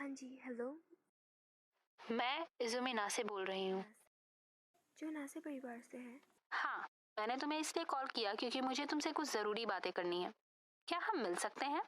हाँ जी, हेलो। मैं इज़ुमी नासे बोल रही हूँ। जो नासे परिवार से है। हाँ, मैंने तुम्हें इसलिए कॉल किया क्योंकि मुझे तुमसे कुछ ज़रूरी बातें करनी है। क्या हम मिल सकते हैं?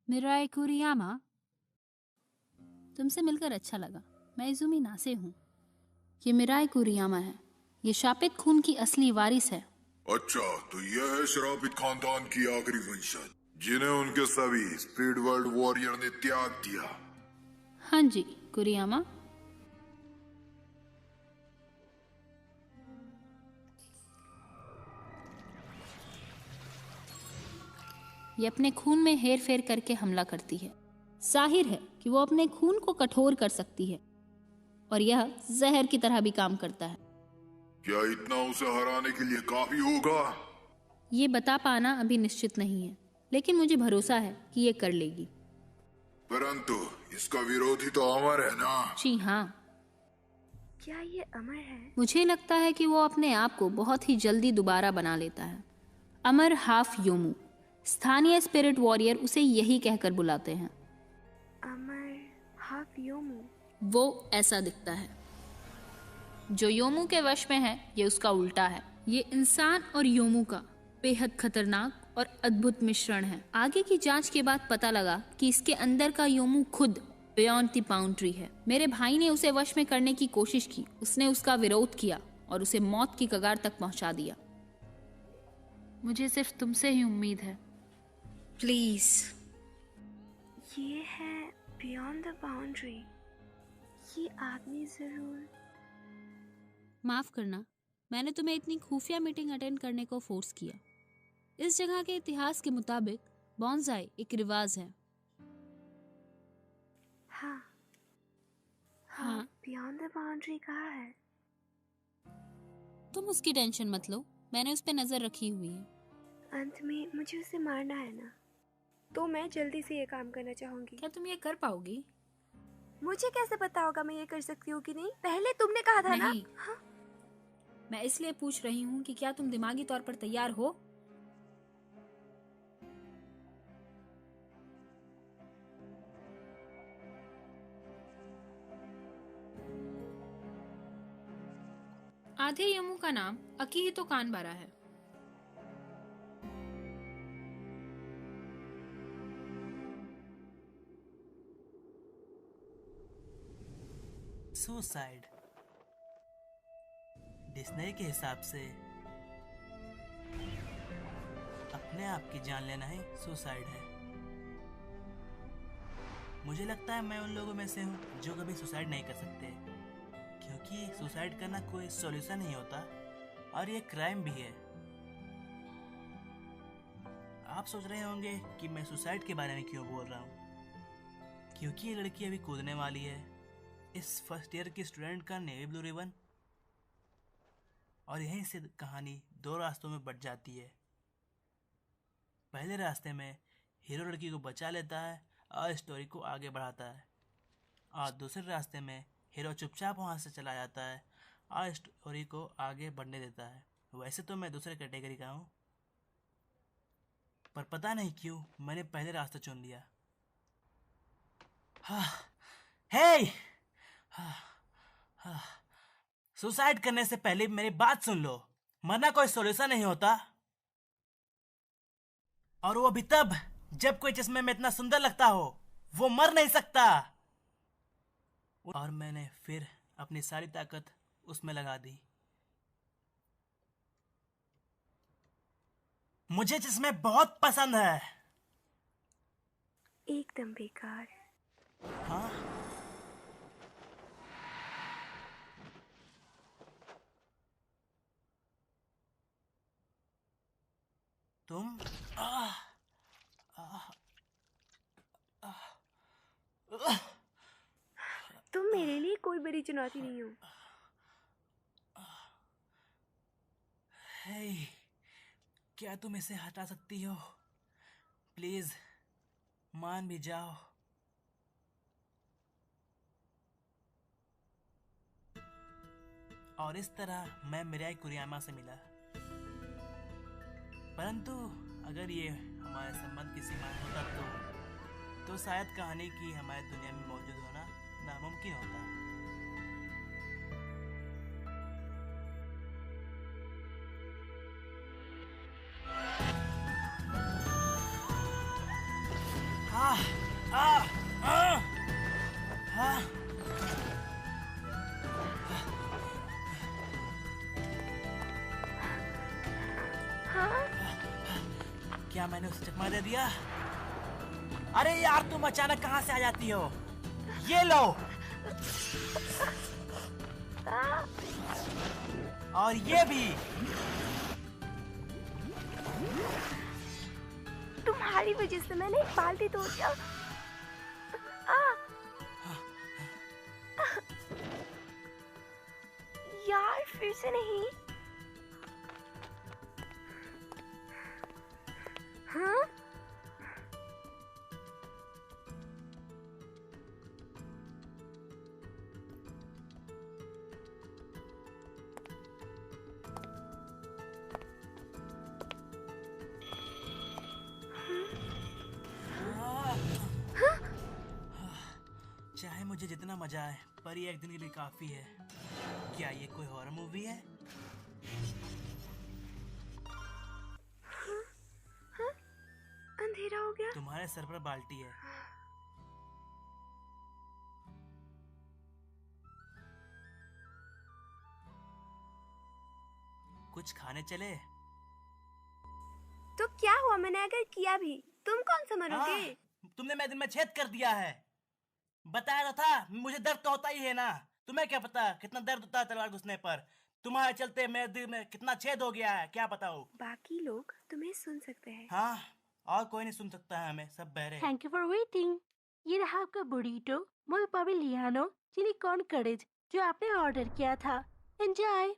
मिराई कुरियामा, तुमसे मिलकर अच्छा लगा। मैं इज़ुमी नासे हूँ। ये मिराई कुरियामा है। ये शापित खून की असली वारिस है। अच्छा, तो यह है श्रापित खानदान की आखिरी वंशज जिन्हें उनके सभी स्पीड वर्ल्ड वॉरियर ने त्याग दिया। हाँ जी, कुरियामा। ये अपने खून में हेर फेर करके हमला करती है। जाहिर है कि वो अपने खून को कठोर कर सकती है और यह जहर की तरह भी काम करता है। क्या इतना उसे हराने के लिए काफी होगा? ये बता पाना अभी निश्चित नहीं है, लेकिन मुझे भरोसा है कि ये कर लेगी। परंतु इसका विरोधी तो अमर है ना? जी हाँ, क्या ये अमर है? मुझे लगता है कि वो अपने आप को बहुत ही जल्दी दोबारा बना लेता है। अमर हाफ योमू, स्थानीय स्पिरिट वॉरियर उसे यही कहकर बुलाते हैं। अमर हाफ योमू। वो ऐसा दिखता है। जो योमू के वश में है, ये उसका उल्टा है। ये इंसान और योमू का बेहद खतरनाक और अद्भुत मिश्रण है। आगे की जांच के बाद पता लगा कि इसके अंदर का योमू खुद बियॉन्ड द बाउंड्री है। मेरे भाई ने उसे वश में करने की कोशिश की। उसने उसका विरोध किया और उसे मौत की कगार तक पहुंचा दिया। मुझे सिर्फ तुमसे ही उम्मीद है, प्लीज। ये है बियॉन्ड द बाउंड्री। ये आदमी जरूर। माफ करना, मैंने तुम्हें इतनी खुफिया मीटिंग अटेंड करने को फोर्स किया। इस जगह के इतिहास के मुताबिक बॉन्साई एक रिवाज है। हाँ हाँ, बियॉन्ड द बाउंड्री कहाँ है? तुम उसकी टेंशन मत लो, मैंने उस पर नजर रखी हुई है। अंत में मुझे उसे मारना है ना, तो मैं जल्दी से ये काम करना चाहूंगी। क्या तुम ये कर पाओगी? मुझे कैसे पता होगा मैं ये कर सकती हूँ कि नहीं? पहले तुमने कहा था ना। नहीं। हाँ? मैं इसलिए पूछ रही हूँ कि क्या तुम दिमागी तौर पर तैयार हो? आधे यमू का नाम अकीहितो कानबारा है। सुसाइड डिस्ने के हिसाब से अपने आप की जान लेना ही सुसाइड है। मुझे लगता है मैं उन लोगों में से हूँ जो कभी सुसाइड नहीं कर सकते, क्योंकि सुसाइड करना कोई सॉल्यूशन नहीं होता और ये क्राइम भी है। आप सोच रहे होंगे कि मैं सुसाइड के बारे में क्यों बोल रहा हूँ, क्योंकि ये लड़की अभी कूदने वाली है। इस फर्स्ट ईयर की स्टूडेंट का नेवी ब्लू रिबन, और यहीं से कहानी दो रास्तों में बट जाती है। पहले रास्ते में हीरो लड़की को बचा लेता है और स्टोरी को आगे बढ़ाता है, और दूसरे रास्ते में हीरो चुपचाप वहाँ से चला जाता है और स्टोरी को आगे बढ़ने देता है। वैसे तो मैं दूसरे कैटेगरी का हूँ, पर पता नहीं क्यों मैंने पहले रास्ता चुन लिया। हे, सुसाइड करने से पहले मेरी बात सुन लो। मरना कोई सॉल्यूशन नहीं होता। और वो भी तब जब कोई चश्मे में इतना सुंदर लगता हो। वो मर नहीं सकता। और मैंने फिर अपनी सारी ताकत उसमें लगा दी। मुझे चश्मे बहुत पसंद है। एकदम बेकार। हाँ, तुम आह, आह, आह, तुम मेरे लिए कोई बड़ी चुनौती नहीं हो। हे, क्या तुम इसे हटा सकती हो? प्लीज मान भी जाओ। और इस तरह मैं मिराई कुरियामा से मिला। परंतु अगर ये हमारे संबंध की सीमा होता तो शायद कहानी की हमारी दुनिया में मौजूद होना नामुमकिन होता। हाँ, हाँ, हाँ, हाँ। हाँ? क्या मैंने उसे चकमा दे दिया? अरे यार, तुम अचानक कहाँ से आ जाती हो? ये लो। और ये भी। तुम्हारी वजह से मैंने एक बाल्टी तोड़ दिया। यार फिर से नहीं। हाँ? चाहे मुझे जितना मजा आए, पर ये एक दिन के लिए काफी है। क्या ये कोई हॉरर मूवी है? अंधेरा हो गया। तुम्हारे सर पर बाल्टी है। कुछ खाने चले? तो क्या हुआ, मैंने अगर किया भी, तुम कौन सा मरोगे? तुमने मेरे दिल में छेद कर दिया है। बताया तो था, मुझे दर्द तो होता ही है ना। तुम्हें क्या पता कितना दर्द होता है तलवार घुसने पर। तुम्हारे चलते मेरे दिल में कितना छेद हो गया है, क्या बताओ। बाकी लोग तुम्हें सुन सकते हैं। हाँ, और कोई नहीं सुन सकता है हमें, सब बहरे हैं। Thank you for waiting. ये रहा आपका बुरीटो मोल पाविलियानो चिली कॉर्न करेज जो आपने ऑर्डर किया था। एंजॉय।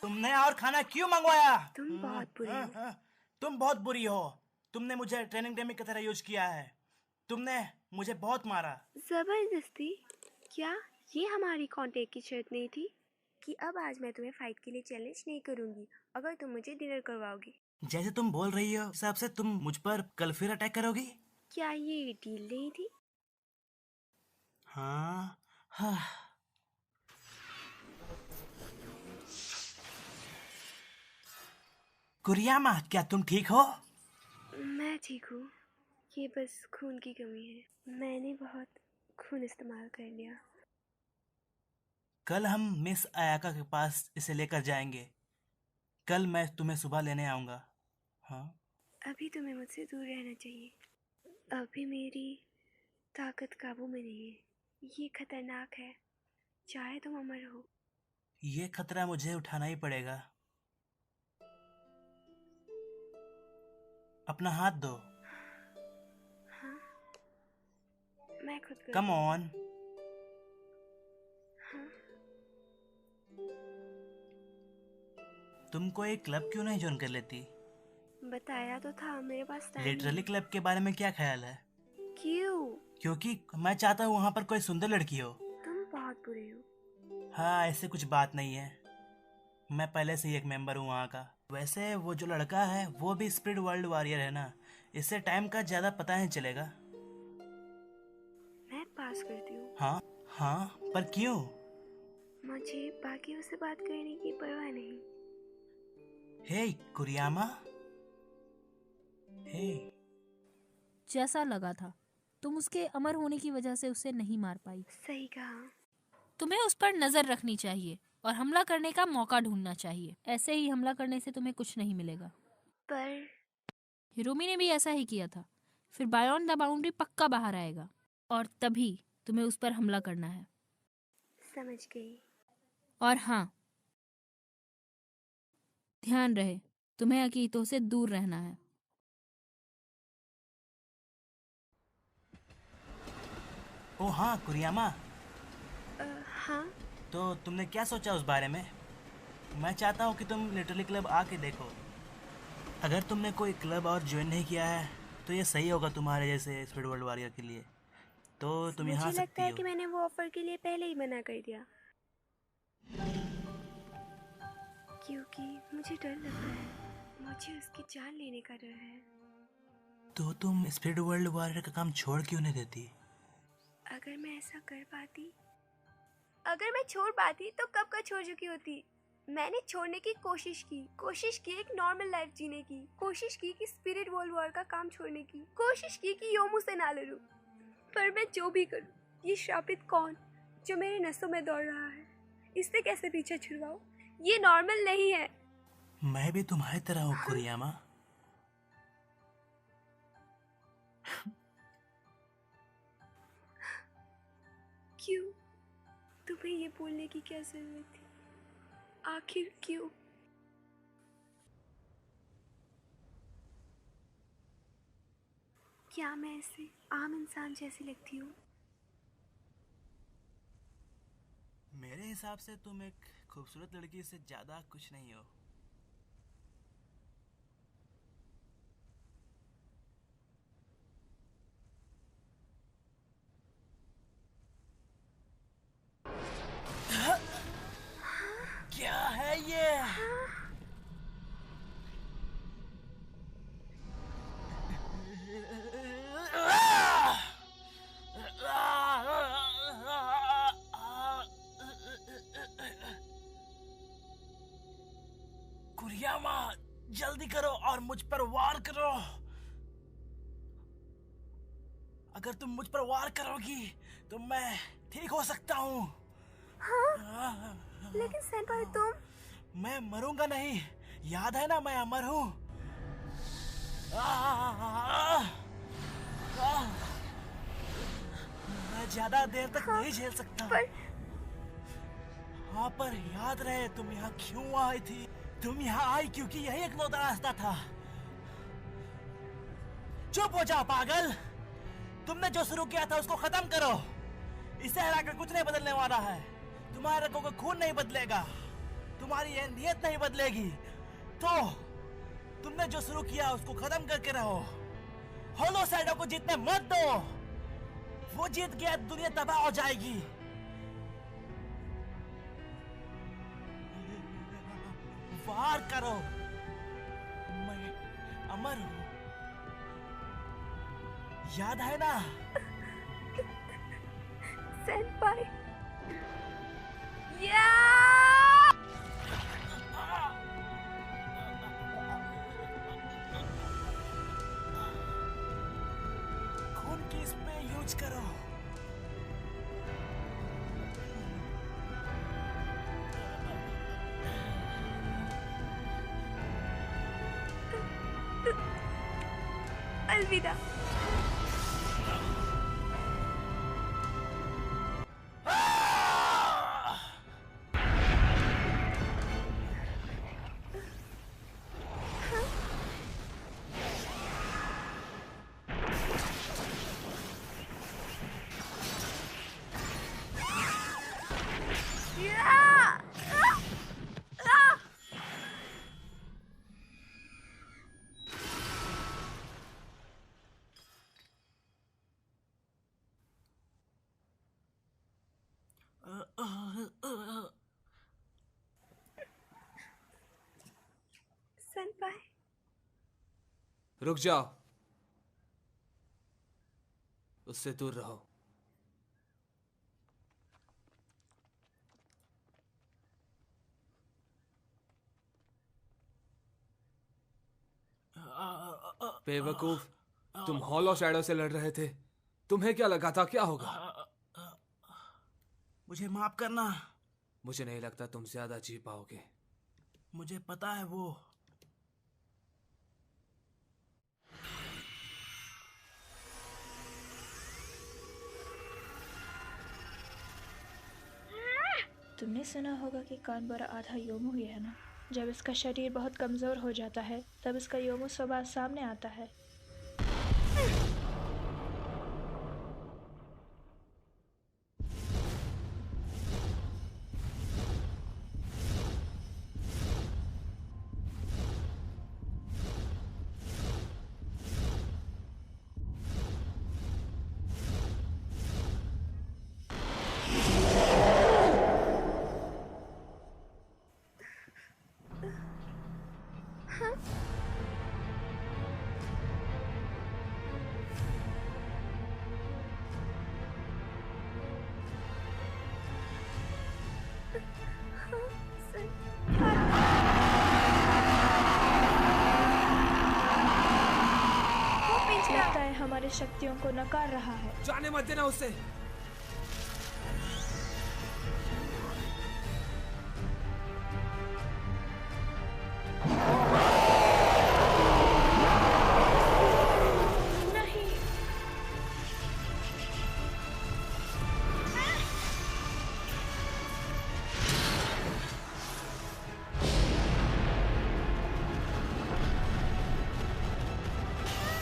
तुमने और खाना क्यों मंगवाया? तुम बहुत बुरे हो। तुम बहुत बुरी हो। तुमने मुझे ट्रेनिंग डेमी की तरह यूज किया है। तुमने मुझे बहुत मारा। जबरदस्ती? क्या ये हमारी कॉन्टेक्ट की शर्त नहीं थी कि अब आज मैं तुम्हें फाइट के लिए चैलेंज नहीं करूंगी अगर तुम मुझे डिनर करवाओगे? जैसे तुम बोल रही हो, हिसाब से तुम मुझ पर कल फिर अटैक करोगी? क्या ये डील नहीं थी? हाँ, हाँ। कुरियामा, क्या तुम ठीक हो? मैं ठीक हूँ। ये बस खून की कमी है। मैंने बहुत खून इस्तेमाल कर लिया। कल हम मिस अयाका के पास इसे लेकर जाएंगे। कल मैं तुम्हें सुबह लेने आऊंगा। हाँ? अभी तुम्हें मुझसे दूर रहना चाहिए। अभी मेरी ताकत काबू में नहीं है। ये खतरनाक है, चाहे तुम अमर हो। ये खतरा मुझे उठाना ही पड़ेगा। अपना हाथ दो। हाँ, मैं खुद कर। Come on. हाँ, तुमको एक क्लब क्यों नहीं ज्वाइन कर लेती? बताया तो था, मेरे पास टाइम लिटरली नहीं। क्लब के बारे में क्या ख्याल है? क्यों? क्योंकि मैं चाहता हूँ वहाँ पर कोई सुंदर लड़की हो। तुम बहुत बुरे हो। हाँ, ऐसे कुछ बात नहीं है। मैं पहले से ही एक मेंबर हूँ वहाँ का। वैसे वो जो लड़का है वो भी स्पिरिट वर्ल्ड वॉरियर है ना, इससे टाइम का ज्यादा पता नहीं चलेगा। मैं पास करती हूँ। हाँ हाँ, पर क्यों? मुझे बाकियों से बात करने की परवाह नहीं। हे कुरियामा, हे, जैसा लगा था, तुम उसके अमर होने की वजह से उसे नहीं मार पाई। सही कहा। तुम्हें उस पर नजर रखनी चाहिए और हमला करने का मौका ढूंढना चाहिए। ऐसे ही हमला करने से तुम्हें कुछ नहीं मिलेगा। पर हिरोमी ने भी ऐसा ही किया था। फिर बायॉन्ड द बाउंड्री पक्का बाहर आएगा और तभी तुम्हें उस पर हमला करना है। समझ गई। और हाँ, ध्यान रहे, तुम्हें अकीतों से दूर रहना है। ओ हाँ कुरियामा, हाँ। तो तुमने क्या सोचा उस बारे में? मैं चाहता हूँ कि तुम लिटरली क्लब आके देखो। अगर तुमने कोई क्लब और ज्वाइन नहीं किया है तो ये सही होगा तुम्हारे जैसे स्पीड वर्ल्ड वॉरियर के लिए। तो तुम यहाँ आ मुझे लगता सकती है हो। कि मैंने वो ऑफर के लिए पहले ही मना कर दिया, क्योंकि मुझे डर लगता है। मुझे उसकी जान लेने का डर है। तो तुम स्पीड वर्ल्ड वॉरियर का काम छोड़ क्यों नहीं देती? अगर मैं ऐसा कर पाती, अगर मैं छोड़ पाती तो कब का छोड़ चुकी होती। मैंने छोड़ने की कोशिश की एक नॉर्मल लाइफ जीने की, कोशिश की कि स्पिरिट वर्ल्ड वॉर का काम छोड़ने की, कोशिश की कि योमू से ना लड़ूं। पर मैं जो भी करूं, ये श्रापित कौन जो मेरे नसों में दौड़ रहा है, इससे कैसे पीछे छुड़वाऊं? ये नॉर्मल नहीं है। मैं भी तुम्हारी तरह हूँ कुरियामा। क्यों? तुम्हें ये बोलने की क्या जरूरत थी? आखिर क्यों? क्या मैं ऐसे आम इंसान जैसी लगती हूँ? मेरे हिसाब से तुम एक खूबसूरत लड़की से ज्यादा कुछ नहीं हो। क्या है ये? कुरियामा, जल्दी करो और मुझ पर वार करो। अगर तुम मुझ पर वार करोगी तो मैं ठीक हो सकता हूँ। लेकिन सेंपाई तुम... मैं मरूंगा नहीं, याद है ना मैं अमर हूँ। मैं ज्यादा देर तक नहीं झेल सकता। हाँ, पर याद रहे तुम यहाँ क्यों आई थी। तुम यहाँ आई क्योंकि यही एक लौता रास्ता था। चुप हो जाओ पागल। तुमने जो शुरू किया था उसको खत्म करो। इसे हराकर कुछ नहीं बदलने वाला है। तुम्हारे रगों का खून नहीं बदलेगा, तुम्हारी ये नीयत नहीं बदलेगी। तो तुमने जो शुरू किया उसको खत्म करके रहो। होलो साइडो को जीतने मत दो। वो जीत गया, दुनिया तबाह हो जाएगी। वार करो, मैं अमर हूं, याद है ना? सेंपाई, खून की स्प्रे यूज करो। अलविदा। सेंपाई, रुक जाओ, उससे दूर रहो। बेवकूफ, तुम हॉलो शैडो से लड़ रहे थे। तुम्हें क्या लगा था क्या होगा? मुझे माफ करना। मुझे नहीं लगता तुम ज्यादा जी पाओगे। मुझे पता है वो। तुमने सुना होगा कि कानबरा आधा योमू ही है ना। जब इसका शरीर बहुत कमज़ोर हो जाता है तब इसका योमू स्वभाव सामने आता है। लगता है हमारी शक्तियों को नकार रहा है। जाने मत देना उसे। नहीं।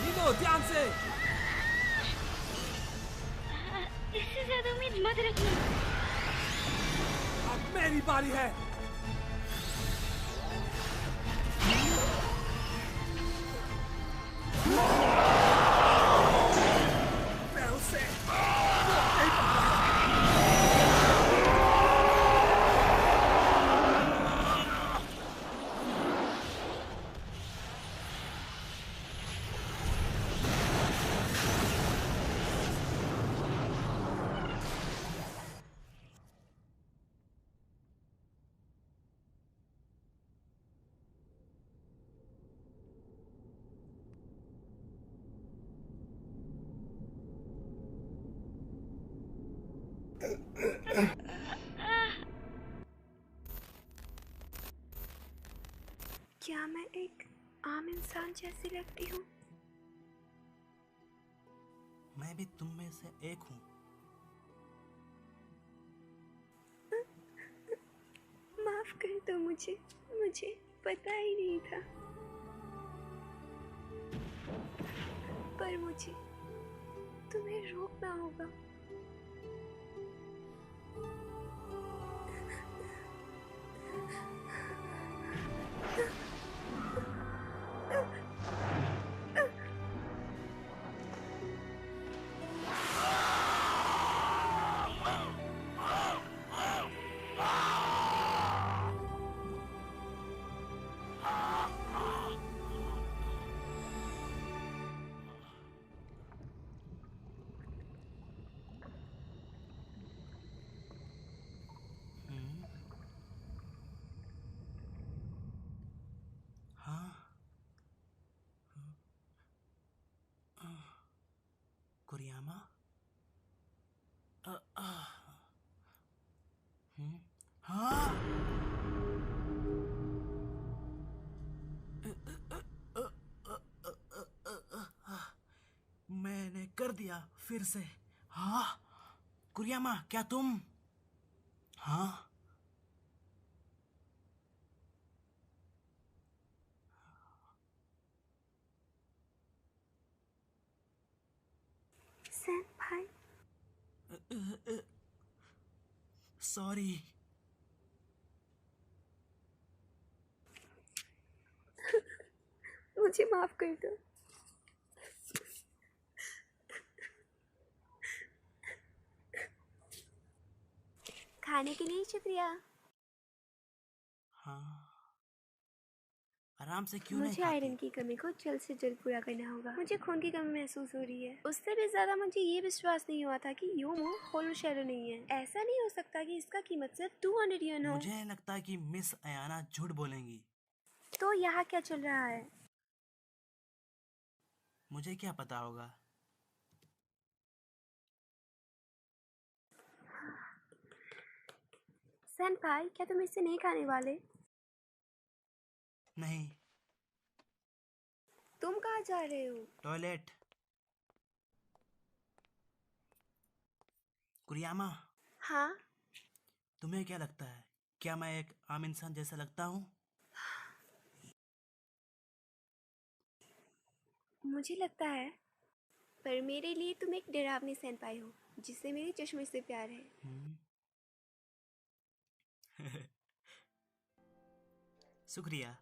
नीनो, ध्यान से। इससे ज्यादा उम्मीद मत रखना। अब मेरी बारी है। मैं उसे नहीं पाऊंगा। क्या मैं एक आम इंसान जैसी लगती हूँ? मैं भी तुम में से एक हूँ। माफ कर दो मुझे पता ही नहीं था। पर मुझे तुम्हें रोकना होगा। कुरियामा? हाँ। मैंने कर दिया फिर से। हाँ कुरियामा, क्या तुम? हाँ सेनपाई, सॉरी। मुझे माफ कर दो। खाने के लिए शुक्रिया। हाँ आराम से क्यों नहीं मुझे खाती? आयरन की कमी को जल्द से जल्द पूरा करना होगा। मुझे खून की कमी महसूस हो रही है। उससे भी ज्यादा मुझे ये विश्वास नहीं हुआ था कि योमो होलो शैडो नहीं है। ऐसा नहीं हो सकता कि इसका कीमत सिर्फ 200 येन हो। मुझे लगता है कि मिस अयाना झूठ बोलेंगी। तो यहाँ क्या चल रहा है? मुझे क्या पता होगा। सेनपाई, क्या तुम इसे नहीं खाने वाले? नहीं। तुम कहाँ जा रहे हो? टॉयलेट। कुरियामा, हाँ, तुम्हें क्या लगता है, क्या मैं एक आम इंसान जैसा लगता हूँ? मुझे लगता है, पर मेरे लिए तुम एक डरावनी सेनपाई हो जिससे मेरे चश्मे से प्यार है। हम्म। शुक्रिया।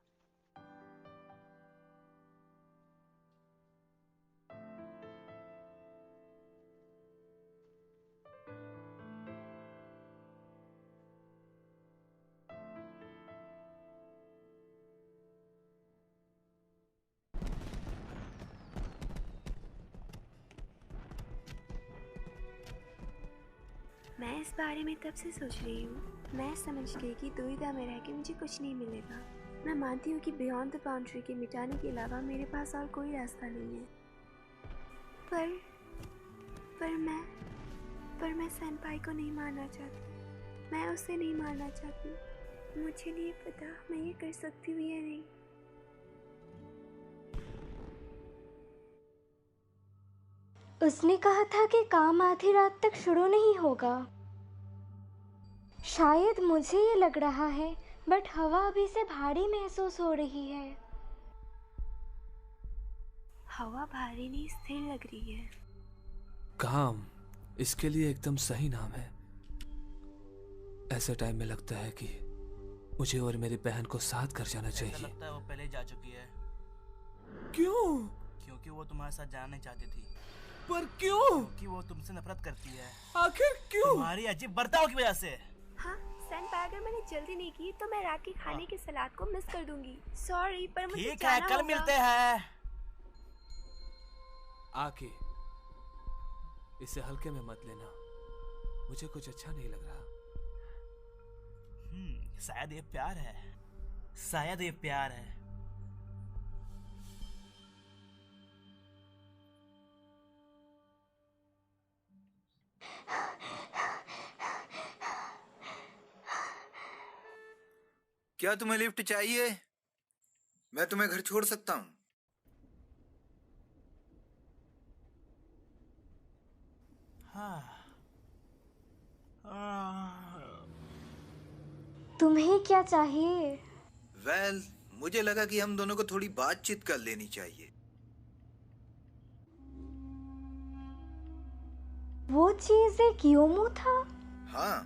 मैं इस बारे में तब से सोच रही हूँ। मैं समझ गई कि दुविधा में रह के मुझे कुछ नहीं मिलेगा। मैं मानती हूँ कि बियॉन्ड द बाउंड्री के मिटाने के अलावा मेरे पास और कोई रास्ता नहीं है। पर मैं सेनपाई को नहीं मारना चाहती। मैं उसे नहीं मारना चाहती। मुझे नहीं पता मैं ये कर सकती हूँ या नहीं। उसने कहा था कि काम आधी रात तक शुरू नहीं होगा। शायद मुझे ये लग रहा है, बट हवा अभी से भारी महसूस हो रही है। हवा भारी नहीं, स्थिर लग रही है। काम, इसके लिए एकदम सही नाम है। ऐसे टाइम में लगता है कि मुझे और मेरी बहन को साथ कर जाना ऐसा चाहिए। लगता है वो पहले जा चुकी है। क्यों? क्योंकि वो तुम्हारे साथ जाना नहीं चाहती थी। पर क्यों? क्योंकि वो तुमसे नफरत करती है। आखिर क्यों? तुम्हारी अजीब बर्ताव की वजह से। हाँ, सेनपाई, अगर मैंने जल्दी नहीं की तो मैं रात के खाने के सलाद को मिस कर दूंगी। सॉरी, पर मुझे ठीक है, जाना कल होगा। मिलते हैं। आके इसे हल्के में मत लेना, मुझे कुछ अच्छा नहीं लग रहा। शायद ये प्यार है। शायद ये प्यार है। क्या तुम्हें लिफ्ट चाहिए? मैं तुम्हें घर छोड़ सकता हूँ। तुम्हें क्या चाहिए? वेल, मुझे लगा कि हम दोनों को थोड़ी बातचीत कर लेनी चाहिए। वो चीज एक योमू था? हाँ,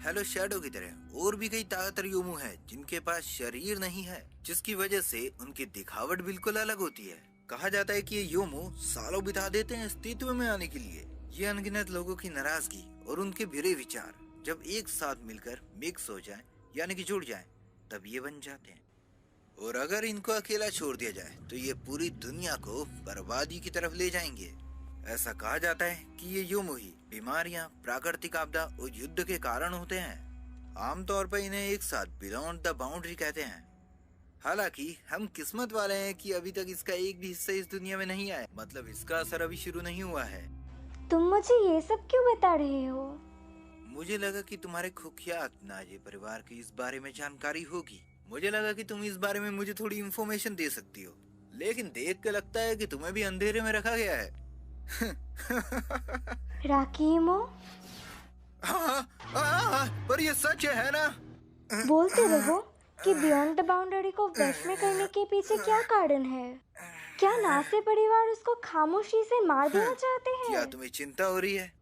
हेलो शैडो की तरह और भी कई ताकतवर योमू हैं जिनके पास शरीर नहीं है, जिसकी वजह से उनकी दिखावट बिल्कुल अलग होती है। कहा जाता है कि ये योमू सालों बिता देते हैं अस्तित्व में आने के लिए। ये अनगिनत लोगों की नाराजगी और उनके बुरे विचार जब एक साथ मिलकर मिक्स हो जाएं, यानी कि जुड़ जाएं, तब ये बन जाते हैं। और अगर इनको अकेला छोड़ दिया जाए तो ये पूरी दुनिया को बर्बादी की तरफ ले जाएंगे। ऐसा कहा जाता है कि ये योमू ही बीमारियां, प्राकृतिक आपदा और युद्ध के कारण होते हैं। आमतौर पर इन्हें एक साथ बियॉन्ड द बाउंड्री कहते हैं। हालांकि हम किस्मत वाले हैं कि अभी तक इसका एक भी हिस्सा इस दुनिया में नहीं आया, मतलब इसका असर अभी शुरू नहीं हुआ है। तुम मुझे ये सब क्यों बता रहे हो? मुझे लगा कि तुम्हारे खुफिया नाजे परिवार की इस बारे में जानकारी होगी। मुझे लगा कि तुम इस बारे में मुझे थोड़ी इंफॉर्मेशन दे सकती हो, लेकिन देख के लगता है कि तुम्हें भी अंधेरे में रखा गया है। राकीमो, पर ये सच है ना? बोलते रहो कि बियॉन्ड द बाउंड्री को वश में करने के पीछे क्या कारण है? क्या नासे परिवार उसको खामोशी से मार देना चाहते हैं? क्या तुम्हें चिंता हो रही है?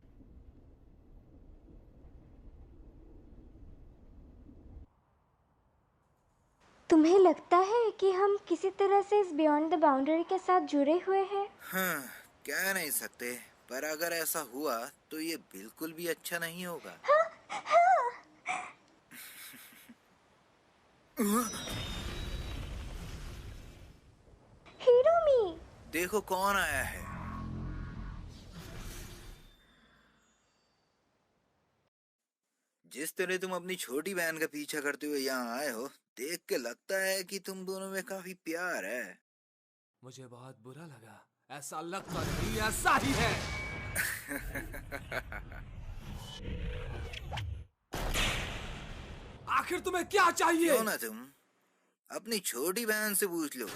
तुम्हें लगता है कि हम किसी तरह से इस बियॉन्ड द बाउंड्री के साथ जुड़े हुए हैं? हाँ, कह नहीं सकते, पर अगर ऐसा हुआ तो ये बिल्कुल भी अच्छा नहीं होगा। हिरोमी, देखो कौन आया है। जिस तरह तुम अपनी छोटी बहन का पीछा करते हुए यहाँ आए हो, देख के लगता है कि तुम दोनों में काफी प्यार है। मुझे बहुत बुरा लगा ऐसा लगता नहीं, ऐसा ही है। आखिर तुम्हें क्या चाहिए? क्यों ना तुम अपनी छोटी बहन से पूछ लो।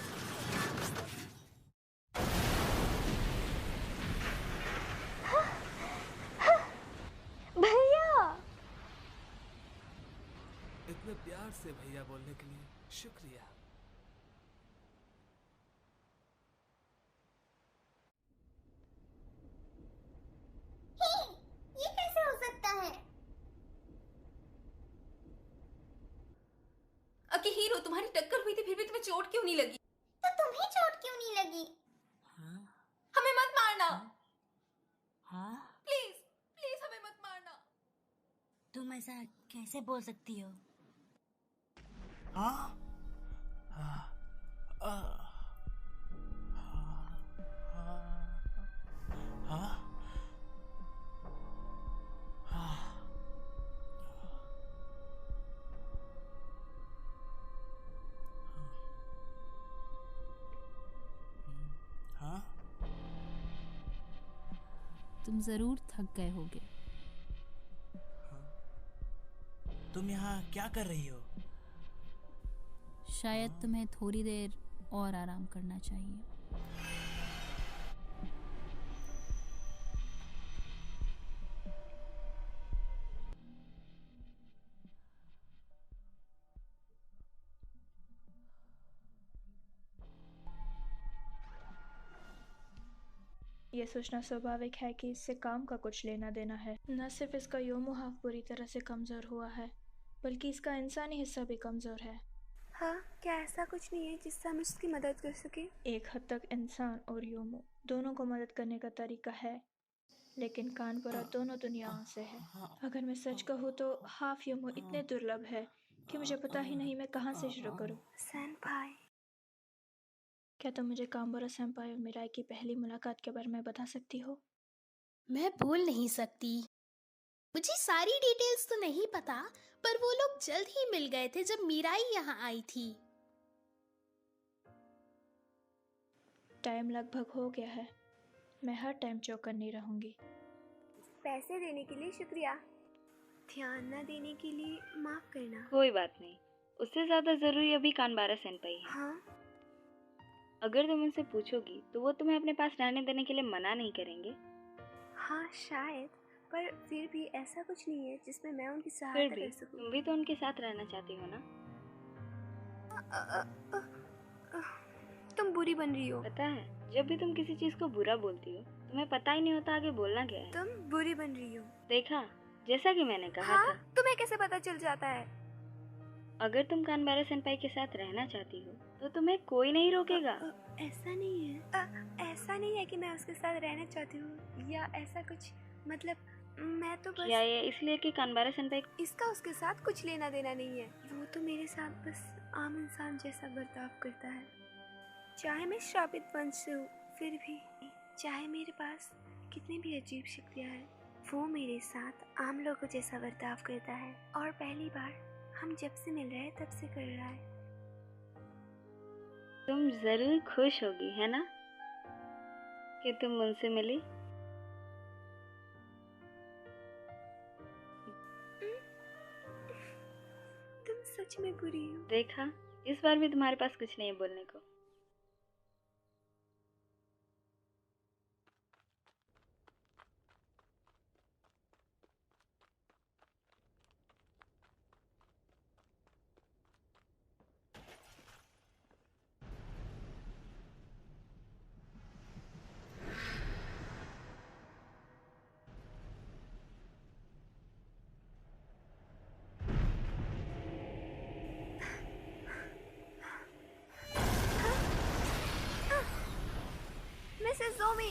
भैया, इतने प्यार से भैया बोलने के लिए शुक्रिया। ये कैसे हो सकता है? अके हीरो, तुम्हारी टक्कर हुई थी फिर भी तुम्हें चोट क्यों नहीं लगी? तो तुम्हें चोट क्यों नहीं लगी? हमें मत मारना। हाँ? प्लीज प्लीज हमें मत मारना। तुम ऐसा कैसे बोल सकती हो? हाँ? तुम जरूर थक गए होगे। तुम यहाँ क्या कर रही हो? शायद तुम्हें थोड़ी देर और आराम करना चाहिए। ये सोचना स्वाभाविक है कि इससे काम का कुछ लेना देना है। न सिर्फ इसका योमोहा पूरी तरह से कमज़ोर हुआ है, बल्कि इसका इंसानी हिस्सा भी कमज़ोर है। हाँ, क्या ऐसा कुछ नहीं है जिससे हम उसकी मदद कर सके? एक हद तक इंसान और योमो दोनों को मदद करने का तरीका है, लेकिन कानबोरा दोनों दुनियाओं से है। अगर मैं सच कहूँ तो हाफ योमो इतने दुर्लभ है कि मुझे पता ही नहीं मैं कहाँ से शुरू करूँ। सेनपाई, क्या तुम मुझे कानबोरा सेंपाई और मिराई की पहली मुलाकात के बारे में बता सकती हो? मैं बोल नहीं सकती। मुझे सारी डिटेल्स तो नहीं पता, पर वो लोग जल्द ही मिल गए थे जब मीराई यहाँ आई थी। टाइम लगभग हो गया है। मैं हर टाइम चौकन्नी रहूंगी। पैसे देने के लिए शुक्रिया, ध्यान न देने के लिए माफ करना। कोई बात नहीं, उससे ज्यादा जरूरी अभी कानबारा सेनपाई है। हाँ? अगर तुम उनसे पूछोगी तो वो तुम्हें अपने पास रहने देने के लिए मना नहीं करेंगे। हाँ शायद, पर फिर भी ऐसा कुछ नहीं है जिसमें मैं उनकी फिर सहायता भी कर सकूं। तुम भी तो उनके साथ रहना चाहती हो ना? तुम बुरी बन रही हो। पता है, जब भी तुम किसी चीज को बुरा बोलती हो तुम्हें पता ही नहीं होता आगे बोलना क्या है। तुम बुरी बन रही हो। देखा, जैसा कि मैंने कहा हाँ? था। तुम्हें कैसे पता चल जाता है? अगर तुम कानबारा सेनपाई के साथ रहना चाहती हो तो तुम्हें कोई नहीं रोकेगा। ऐसा नहीं है। ऐसा नहीं है कि मैं उसके साथ रहना चाहती हूँ या ऐसा कुछ, मतलब मैं तो बस। क्या ये इसलिए कि कानबारा सेनपाई? इसका उसके साथ कुछ लेना देना नहीं है। वो तो मेरे साथ बस आम इंसान जैसा बर्ताव करता है। चाहे मैं श्रापित वंश से हूँ, फिर भी चाहे मेरे पास कितनी भी अजीब शक्तियाँ हैं, वो मेरे साथ आम लोगों जैसा बर्ताव करता है। और पहली बार हम जब से मिल रहे हैं तब से कर रहा है। तुम जरूर खुश होगी, है ना, कि तुम उनसे मिली? तुम सच में बुरी हो। देखा, इस बार भी तुम्हारे पास कुछ नहीं है बोलने को। मिसेस जोमी,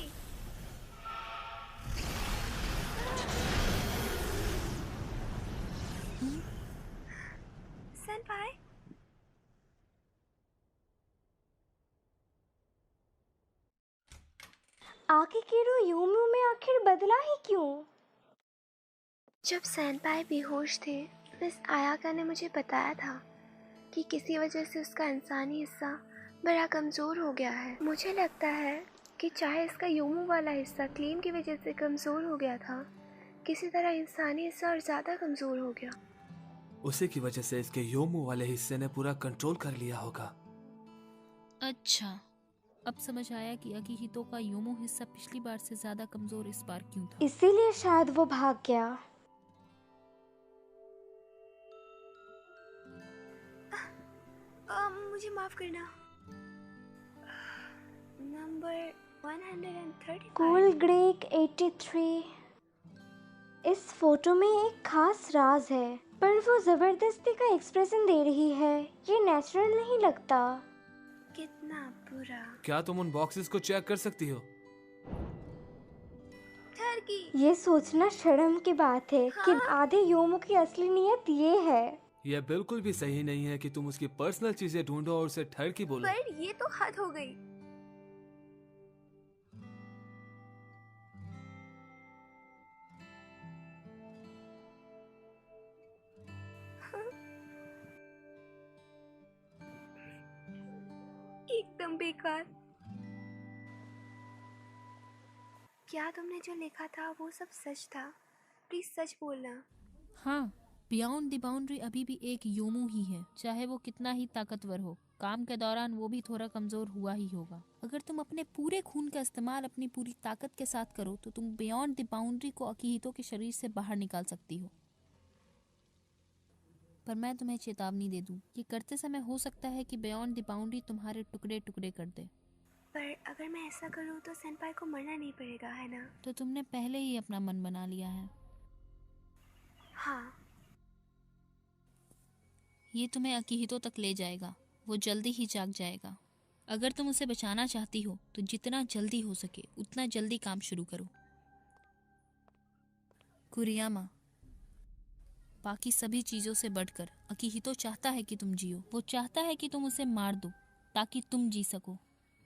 सेनपाई, आकिहिरो योमो में आखिर बदला ही क्यों? जब सेनपाई बेहोश थे, मिस आयाका ने मुझे बताया था कि किसी वजह से उसका इंसानी हिस्सा बड़ा कमजोर हो गया है। मुझे लगता है कि चाहे इसका योमू वाला हिस्सा क्लेम की वजह से कमज़ोर हो गया था, किसी तरह इंसानी हिस्सा और ज़्यादा कमज़ोर हो गया। उसी की वजह से इसके योमू वाले हिस्से ने पूरा कंट्रोल कर लिया होगा। अच्छा, अब समझ आया कि अकीहितो का योमू हिस्सा पिछली बार से ज्यादा कमजोर इस बार क्यों था। इसीलिए शायद वो भाग गया। मुझे माफ करना। नंबर 135। Cool Greig 83। इस फोटो में एक खास राज है, पर वो जबरदस्ती का एक्सप्रेशन दे रही है। ये नेचुरल नहीं लगता। कितना बुरा। क्या तुम उन बॉक्सेस को चेक कर सकती हो? ये सोचना शर्म की बात है कि आधे योमो की असली नीयत ये है। यह बिल्कुल भी सही नहीं है कि तुम उसकी पर्सनल चीजें ढूंढो और उसे ठरकी बोलो। पर ये तो हद हो गई। एकदम बेकार। क्या तुमने जो लिखा था वो सब सच था? प्लीज सच बोलना। हाँ, बियॉन्ड द बाउंड्री अभी भी एक योमू ही है, चाहे वो कितना ही ताकतवर हो। काम के दौरान वो भी थोड़ा कमजोर हुआ ही होगा। अगर तुम अपने पूरे खून का इस्तेमाल अपनी पूरी ताकत के साथ करो तो तुम बियॉन्ड द बाउंड्री को अकीहितो के शरीर से बाहर निकाल सकती हो। पर मैं तुम्हें चेतावनी दे दूं, ये करते समय हो सकता है कि बियॉन्ड द बाउंड्री तुम्हारे टुकड़े टुकड़े कर दे। पर अगर मैं ऐसा करूं तो सेनपाई को मरना नहीं पड़ेगा, है ना? तो तुमने पहले ही अपना मन बना लिया है। हाँ। ये तुम्हें अकीहितो तक ले जाएगा, वो जल्दी ही जाग जाएगा। अगर तुम उसे बचाना चाहती हो तो जितना जल्दी हो सके उतना जल्दी काम शुरू करो। कुरियामा, बाकी सभी चीजों से बढ़कर अकीहितो चाहता है कि तुम जियो। वो चाहता है कि तुम उसे मार दो ताकि तुम जी सको,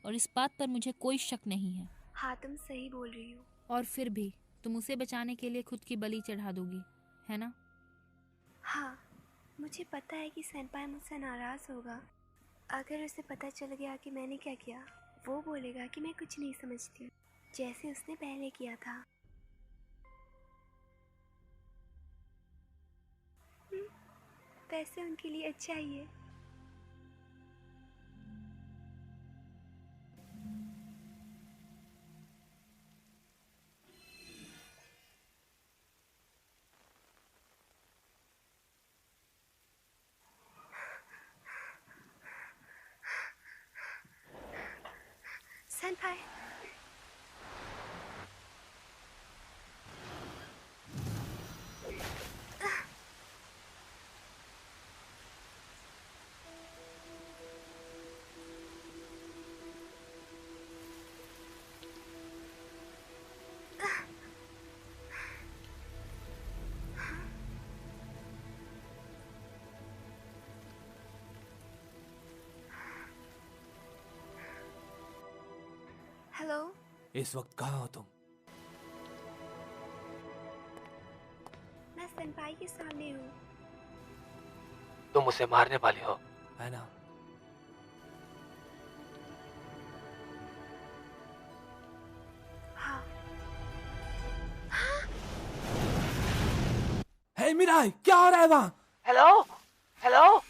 और इस बात पर मुझे कोई शक नहीं है। हाँ, तुम सही बोल रही हो। और फिर भी तुम उसे बचाने के लिए खुद की बलि चढ़ा दोगी, है ना? हाँ, मुझे पता है कि सेनपाई मुझसे नाराज होगा। अगर उसे पता चल गया कि मैंने क्या किया, वो बोलेगा कि मैं कुछ नहीं समझती, जैसे उसने पहले किया था। वैसे उनके लिए अच्छा ही है। सेनपाई, हेलो। इस वक्त कहाँ हो तुम? मैं सेनपाई के सामने हूँ। तुम उसे मारने वाली हो, है ना? हाँ। हे मिराई, क्या हो रहा है वहाँ? Hello hello.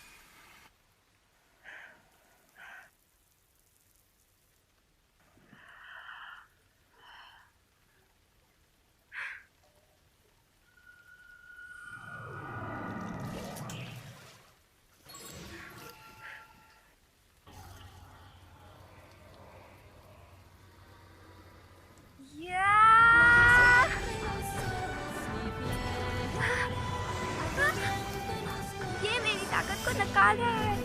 ये मेरी ताकत को नकार रहा है।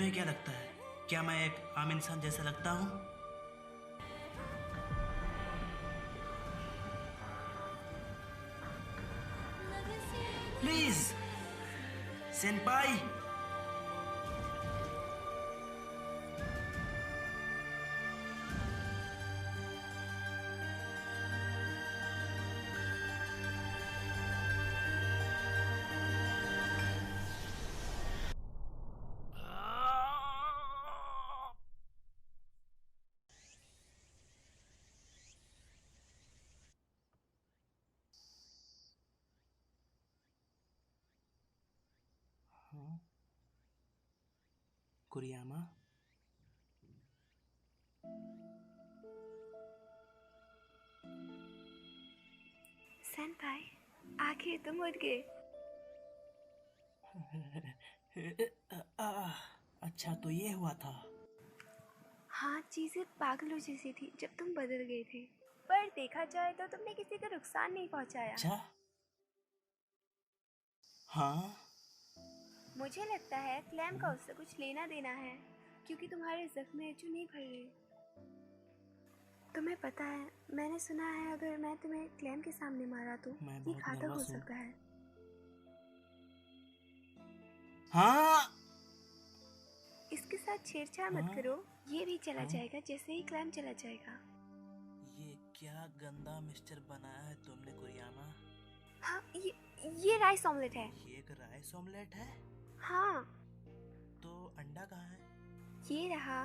तुम्हें क्या लगता है, क्या मैं एक आम इंसान जैसा लगता हूँ? प्लीज सेनपाई। कुरियामा, सेनपाई, आखिर तुम उठ गए। अच्छा तो ये हुआ था। हाँ, चीजें पागलों जैसी थी जब तुम बदल गए थे, पर देखा जाए तो तुमने किसी को नुकसान नहीं पहुंचाया। अच्छा? हाँ। मुझे लगता है क्लैम का उससे कुछ लेना देना है, क्योंकि तुम्हारे जख्म जो नहीं भर रहे। तुम्हें पता है, मैंने सुना है अगर मैं तुम्हें क्लैम के सामने मारा तो ये घातक हो सकता है। हाँ। इसके साथ छेड़छाड़ मत करो, ये भी चला जाएगा जैसे ही क्लैम चला जाएगा। ये क्या गंदा मिक्सचर बनाया है तुमने कुरियामा? हाँ, ये राइस ऑमलेट है। ये एक राइस ऑमलेट है? हाँ। तो अंडा कहाँ है? ये रहा।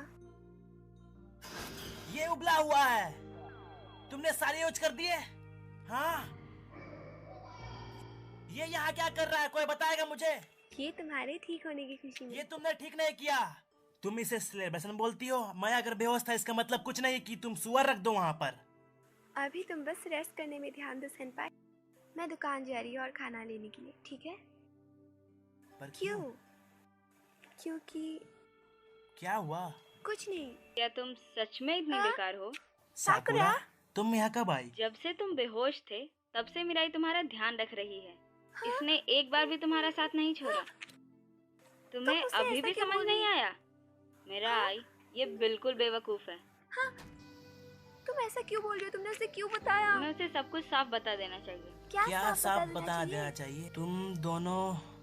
ये उबला हुआ है, तुमने सारे यूज कर दिए? हाँ। ये यहाँ क्या कर रहा है, कोई बताएगा मुझे? ये तुम्हारे ठीक होने की खुशी में। ये तुमने ठीक नहीं किया। तुम इसे सेलिब्रेशन बोलती हो? मैं अगर बेहोश था इसका मतलब कुछ नहीं कि तुम सुअर रख दो वहाँ पर। अभी तुम बस रेस्ट करने में ध्यान दो सेनपाई। मैं दुकान जा रही हूँ और खाना लेने के लिए, ठीक है? पर क्यों? क्योंकि क्या हुआ? कुछ नहीं। क्या तुम सच में इतनी बेकार हो? साकुरा, तुम यहाँ कब आई? जब से तुम बेहोश थे तब से मिराई तुम्हारा ध्यान रख रही है। इसने एक बार भी तुम्हारा साथ नहीं छोड़ा। तुम्हें अभी भी समझ नहीं आया? मिराई, ये बिल्कुल बेवकूफ है। हाँ? तुम ऐसा क्यों बोल रही हो? तुमने उसे क्यों बताया? तुम्हें उसे सब कुछ साफ बता देना चाहिए। क्या साफ बता देना चाहिए? तुम दोनों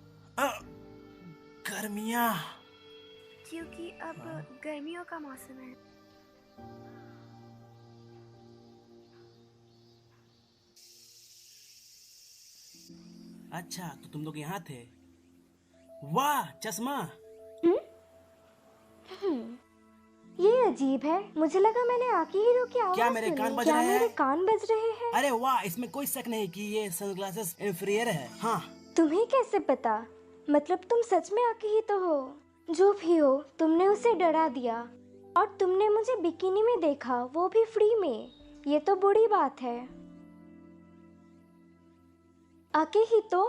गर्मियाँ। क्योंकि अब गर्मियों का मौसम है। अच्छा तो तुम लोग यहाँ थे। वाह, चश्मा। ये अजीब है, मुझे लगा मैंने आकिहिरो की आवाज क्या मेरे सुनी। कान बज क्या रहे हैं? मेरे कान बज रहे हैं? अरे वाह, इसमें कोई शक नहीं कि ये सनग्लासेस इंफीरियर है। हाँ। तुम्हें कैसे पता? मतलब तुम सच में आकिहितो हो? जो भी हो, तुमने उसे डरा दिया और तुमने मुझे बिकिनी में देखा, वो भी फ्री में। ये तो बुरी बात है। आकिहितो,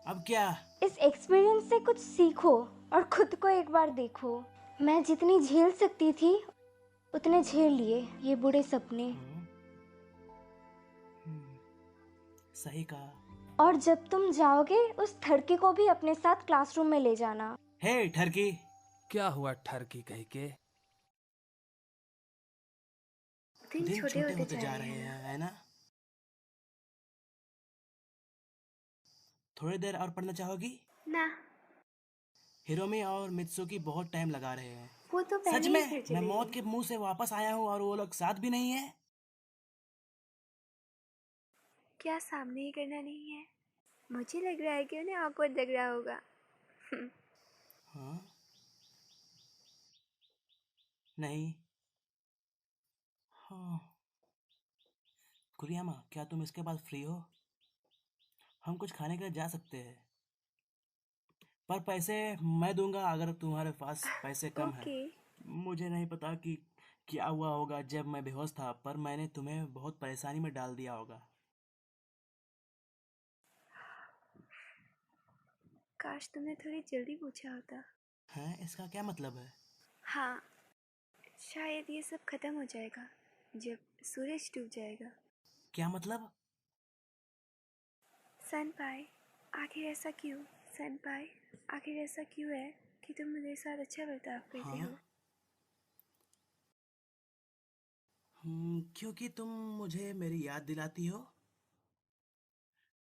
अब क्या? इस एक्सपीरियंस से कुछ सीखो और खुद को एक बार देखो। मैं जितनी झेल सकती थी उतने झेल लिए ये बुरे सपने। सही कहा। और जब तुम जाओगे उस ठरकी को भी अपने साथ क्लासरूम में ले जाना। हे ठरकी। क्या हुआ ठरकी कह के? दिन छोटे होते जा रहे हैं, है ना? थोड़ी देर और पढ़ना चाहोगी? ना। हिरोमी और मित्सुकी बहुत टाइम लगा रहे हैं। वो तो सच में मैं मौत के मुंह से वापस आया हूँ और वो लोग साथ भी नहीं है। क्या सामने ही करना नहीं है? मुझे लग रहा है कि उन्हें ऑकवर्ड लग रहा होगा। हाँ? नहीं। हाँ। कुरियामा, क्या तुम इसके बाद फ्री हो? हम कुछ खाने के लिए जा सकते हैं, पर पैसे मैं दूंगा अगर तुम्हारे पास पैसे कम है। मुझे नहीं पता कि क्या हुआ होगा जब मैं बेहोश था, पर मैंने तुम्हें बहुत परेशानी में डाल दिया होगा। काश तुमने थोड़ी जल्दी पूछा होता। हैं? इसका क्या मतलब है? हाँ, शायद ये सब खत्म हो जाएगा जब सूरज डूब जाएगा। क्या मतलब? सेनपाई, आखिर ऐसा क्यों? सेनपाई, आखिर ऐसा क्यों है? कि तुम मेरे साथ अच्छा बर्ताव करते हो। क्योंकि तुम मुझे मेरी याद दिलाती हो।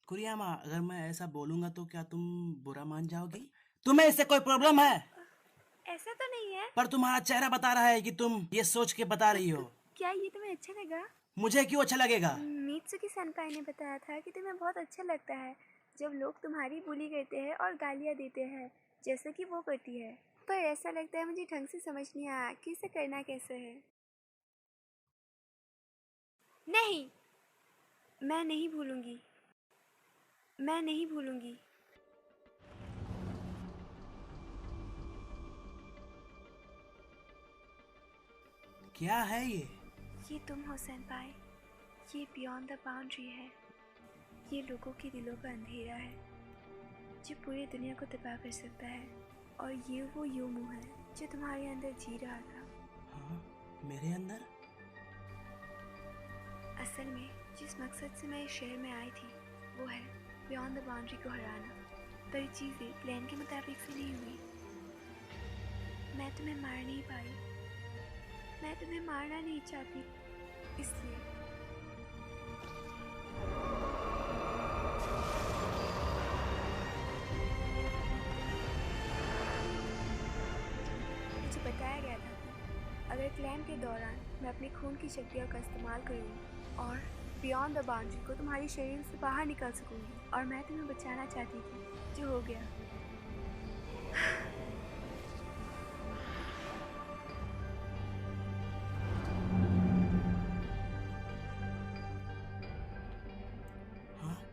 कुरियामा, अगर मैं ऐसा बोलूंगा तो क्या तुम बुरा मान जाओगी? तुम्हें इससे कोई प्रॉब्लम है? ऐसा तो नहीं है। पर तुम्हारा चेहरा बता रहा है कि तुम ये सोच के बता रही हो। क्या ये तुम्हें अच्छा लगा? मुझे क्यों अच्छा लगेगा? मित्सुकी सेनपाई ने बताया था कि तुम्हें बहुत अच्छा लगता है जब लोग तुम्हारी बुली करते हैं और गालियाँ देते हैं जैसे कि वो करती है। पर ऐसा लगता है मुझे ढंग से समझ नहीं आया कि इसे करना कैसे है। नहीं, मैं नहीं भूलूंगी, मैं नहीं भूलूंगी। क्या है ये? ये तुम हो सेनपाई। ये बियॉन्ड द बाउंड्री है। ये लोगों के दिलों का अंधेरा है जो पूरी दुनिया को तबाह कर सकता है। और ये वो योमू है जो तुम्हारे अंदर जी रहा था। हाँ, मेरे अंदर? असल में जिस मकसद से मैं इस शहर में आई थी वो है बियॉन्ड द बाउंड्री को हराना। पर चीज़ें प्लान के मुताबिक से नहीं हुई। मैं तुम्हें मार नहीं पाई। मैं तुम्हें मारना नहीं चाहती, इसलिए। मुझे बताया गया था कि अगर क्लैम के दौरान मैं अपने खून की शक्तियों का इस्तेमाल करूँगी और बियॉन्ड द बाउंड्री को तुम्हारे शरीर से बाहर निकल सकूँगी, और मैं तुम्हें बचाना चाहती थी, जो हो गया।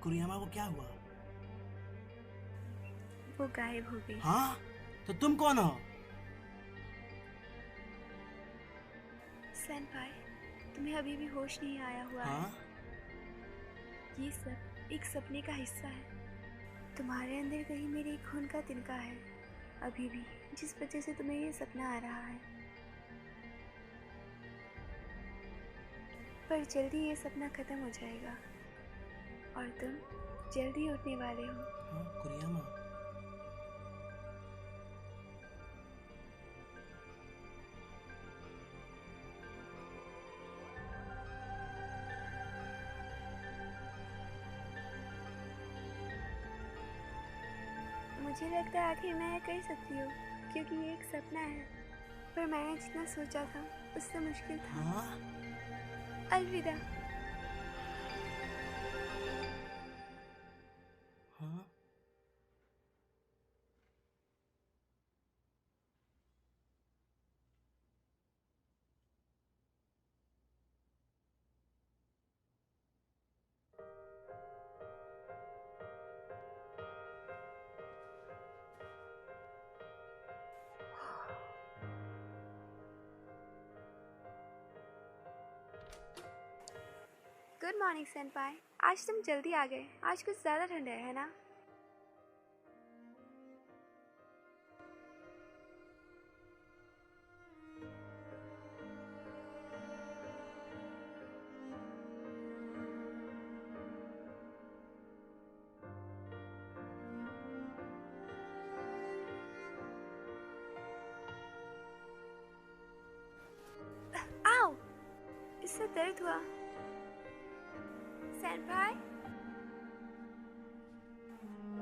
कुरियामा को क्या हुआ? वो गायब हो गई। हाँ? तो तुम कौन हो? सेनपाई, तुम्हें अभी भी होश नहीं आया हुआ है। ये सब एक सपने का हिस्सा है। तुम्हारे अंदर कहीं मेरे खून का तिनका है अभी भी, जिस वजह से तुम्हें ये सपना आ रहा है। पर जल्दी ये सपना खत्म हो जाएगा और तुम जल्दी उठने वाले हो। हाँ, कुरियामा। मुझे लगता है आखिर मैं कर सकती हूँ क्योंकि ये एक सपना है, पर मैंने जितना सोचा था उससे मुश्किल था। हाँ? अलविदा। हाँ? Good morning सेनपाई। आज तुम जल्दी आ गए। आज कुछ ज़्यादा ठंड है ना? आओ, इससे दर्द हुआ। सेनपाई,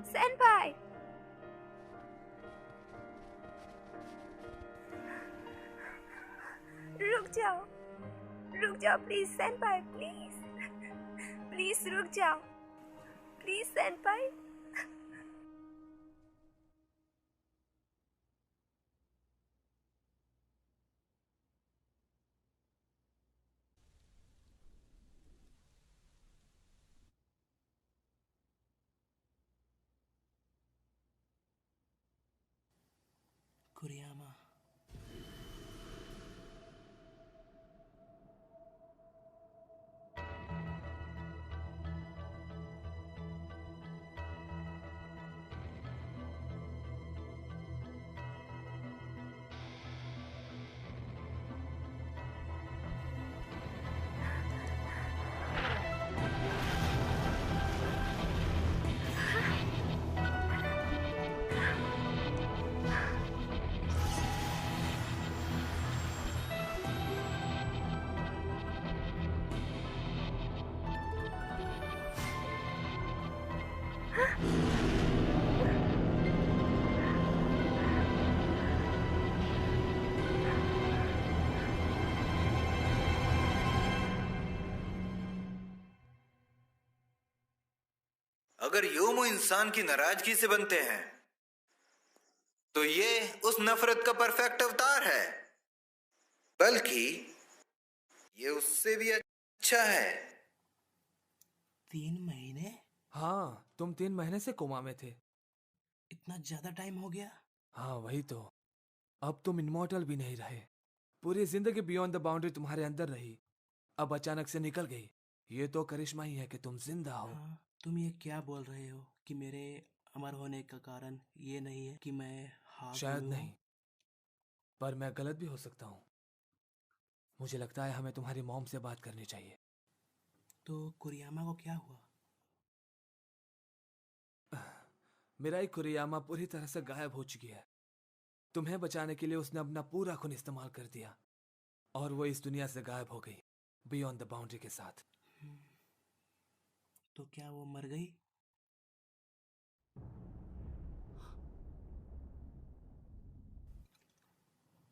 सेनपाई, रुक जाओ प्लीज सेनपाई, प्लीज रुक जाओ, प्लीज सेनपाई। कुरियामा। अगर योमो इंसान की नाराजगी से बनते हैं तो ये उस नफरत का परफेक्ट अवतार है, बल्कि ये उससे भी अच्छा है। 3 महीने? हाँ, तुम 3 महीने से कोमा में थे। इतना ज्यादा टाइम हो गया? हाँ वही तो। अब तुम इमॉर्टल भी नहीं रहे। पूरी जिंदगी बियॉन्ड द बाउंड्री तुम्हारे अंदर रही, अब अचानक से निकल गई। ये तो करिश्मा ही है कि तुम जिंदा हो। हाँ, तुम ये क्या बोल रहे हो कि मेरे अमर होने का कारण ये नहीं है कि मैं हाथ शायद हूँ? नहीं, पर मैं गलत भी हो सकता हूँ। मुझे लगता है हमें तुम्हारी मॉम से बात करनी चाहिए। तो कुरियामा को क्या हुआ? मिराई कुरियामा पूरी तरह से गायब हो चुकी है। तुम्हें बचाने के लिए उसने अपना पूरा खून इस्तेमाल कर दिया और वो इस दुनिया से गायब हो गई, बियॉन्ड द बाउंड्री के साथ। तो क्या वो मर गई?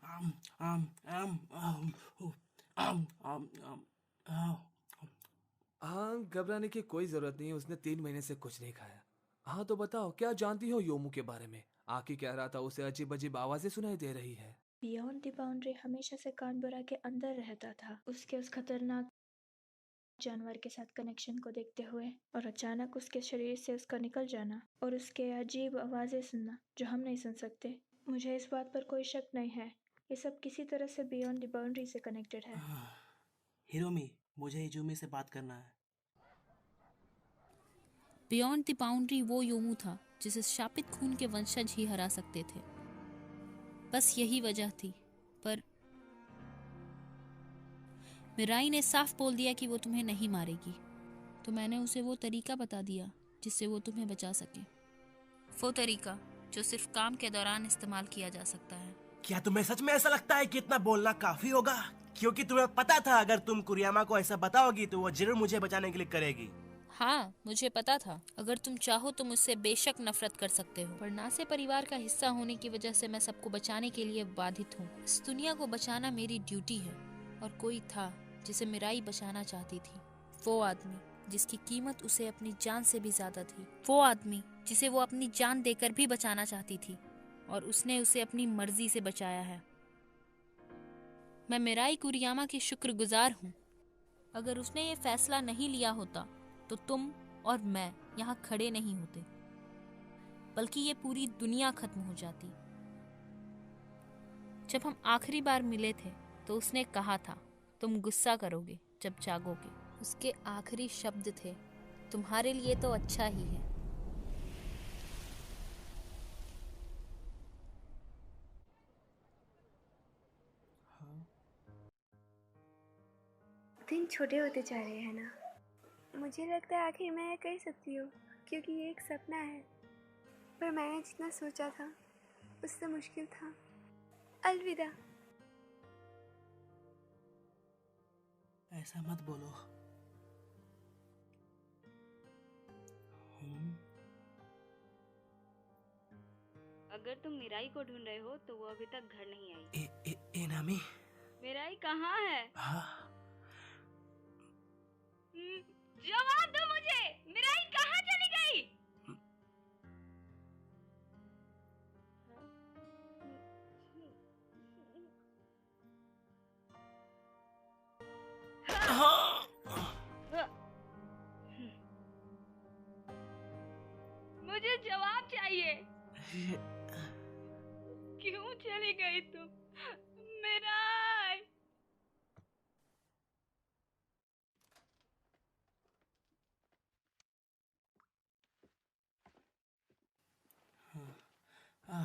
आम आम आम आम आम आम आम। हाँ, घबराने की कोई जरूरत नहीं है, उसने 3 महीने से कुछ नहीं खाया। हाँ तो बताओ, क्या जानती हो योमू के बारे में? आकी कह रहा था उसे अजीब अजीब आवाजें सुनाई दे रही है। बियॉन्ड द बाउंड्री हमेशा से कानबरा के अंदर रहता था, उसके उस खतरनाक जानवर के साथ कनेक्शन को देखते हुए, और अचानक उसके शरीर से उसका निकल जाना और उसके अजीब आवाजें सुनना जो हम नहीं सुन सकते। मुझे इस बात पर कोई शक नहीं है, ये सब किसी तरह से बियॉन्ड द बाउंड्री से कनेक्टेड है। हिरोमी, मुझे इजुमी से बात करना है। बियॉन्ड द बाउंड्री वो योमू था जिसे शापित खून के वंशज ही हरा सकते थे। बस यही वजह थी, पर मिराई ने साफ बोल दिया कि वो तुम्हें नहीं मारेगी, तो मैंने उसे वो तरीका बता दिया जिससे वो तुम्हें बचा सके। वो तरीका जो सिर्फ काम के दौरान इस्तेमाल किया जा सकता है। क्या तुम्हें सच में ऐसा लगता है कि इतना बोलना काफी होगा? क्योंकि तुम्हें पता था अगर तुम कुरियामा को ऐसा बताओगी तो वो जरूर मुझे बचाने के लिए करेगी। हाँ, मुझे पता था। अगर तुम चाहो तो मुझसे बेशक नफरत कर सकते हो, पर नासे परिवार का हिस्सा होने की वजह से मैं सबको बचाने के लिए बाधित हूँ। इस दुनिया को बचाना मेरी ड्यूटी है, और कोई था जिसे मिराई बचाना चाहती थी। वो आदमी जिसकी कीमत उसे अपनी जान से भी ज्यादा थी, वो आदमी जिसे वो अपनी जान देकर भी बचाना चाहती थी, और उसने उसे अपनी मर्जी से बचाया है। मैं मिराई कुरियामा की शुक्रगुजार हूँ। अगर उसने ये फैसला नहीं लिया होता तो तुम और मैं यहाँ खड़े नहीं होते, बल्कि ये पूरी दुनिया खत्म हो जाती। जब हम आखिरी बार मिले थे तो उसने कहा था, तुम गुस्सा करोगे जब जागोगे। उसके आखिरी शब्द थे, तुम्हारे लिए तो अच्छा ही है। दिन छोटे होते जा रहे हैं ना। मुझे लगता है आखिर मैं कर सकती हूँ, क्योंकि ये एक सपना है, पर मैंने जितना सोचा था उससे मुश्किल था। अलविदा। ऐसा मत बोलो। अगर तुम मिराई को ढूंढ रहे हो तो वो अभी तक घर नहीं आई। एनामी, मिराई कहाँ है? हाँ, जवाब दो मुझे, मिराई कहाँ चली गई? मुझे जवाब चाहिए। क्यों चली गई तुम मिराई? हाँ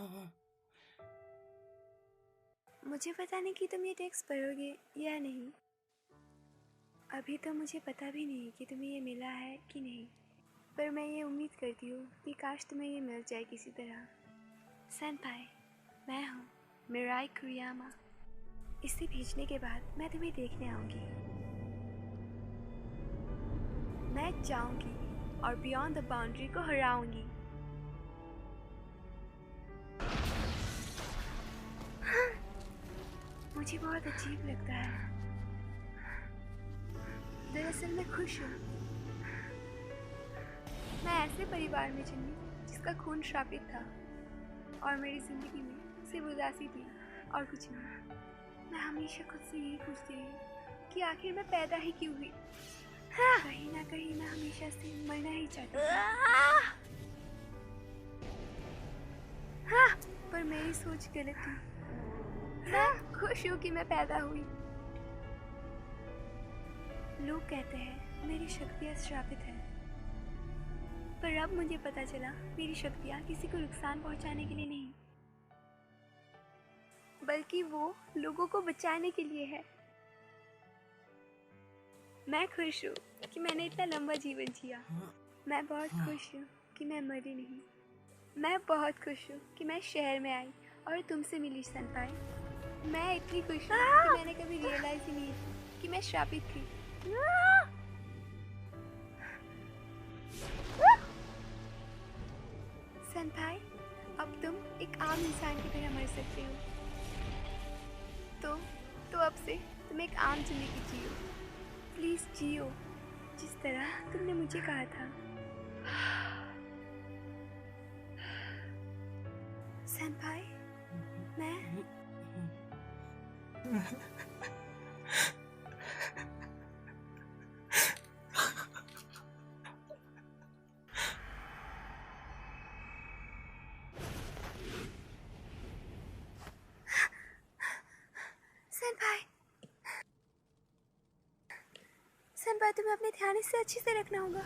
हाँ। मुझे पता नहीं कि तुम ये टेक्स्ट पढ़ोगे या नहीं। अभी तो मुझे पता भी नहीं कि तुम्हें ये मिला है कि नहीं, पर मैं ये उम्मीद करती हूँ कि काश तुम्हें ये मिल जाए किसी तरह। सेनपाई, मैं हूँ मिराई कुरियामा। इसे भेजने के बाद मैं तुम्हें देखने आऊंगी। मैं जाऊंगी और बियॉन्ड द बाउंड्री को हराऊंगी। मुझे बहुत अजीब लगता है। दरअसल मैं खुश हूँ। मैं ऐसे परिवार में जन्मी जिसका खून श्रापित था और मेरी जिंदगी में सिर्फ उदासी थी और कुछ नहीं। मैं हमेशा खुद से यही पूछती रही कि आखिर मैं पैदा ही क्यों हुई। कहीं ना कहीं मैं हमेशा से मरना ही चाहती थी। पर मेरी सोच गलत थी। मैं खुश हूँ कि मैं पैदा हुई। लोग कहते हैं मेरी शक्तियाँ श्रापित हैं, पर अब मुझे पता चला मेरी शक्तियाँ किसी को नुकसान पहुँचाने के लिए नहीं, बल्कि वो लोगों को बचाने के लिए है। मैं खुश हूँ कि मैंने इतना लंबा जीवन जिया। मैं बहुत खुश हूँ कि मैं मरी नहीं। मैं बहुत खुश हूँ कि मैं शहर में आई और तुमसे मिली सेनपाई। मैं इतनी खुश हूँ कि मैंने कभी रियलाइज ही नहीं की कि मैं श्रापित थी। सेनपाई, अब तुम एक आम इंसान की तरह मर सकते हो। तो अब से तुम एक आम जिंदगी जियो। प्लीज जियो जिस तरह तुमने मुझे कहा था। सेनपाई, मैं सेनपाई, तुम्हें अपने ध्यान इससे अच्छे से रखना होगा।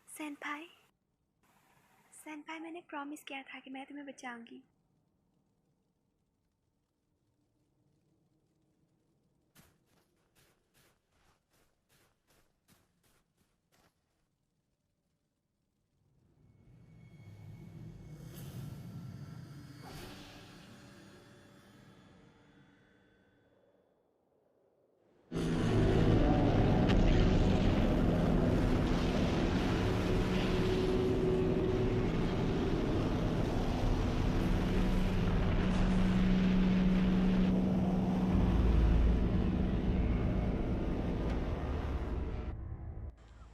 सेनपाई, सेनपाई, मैंने प्रॉमिस किया था कि मैं तुम्हें बचाऊंगी।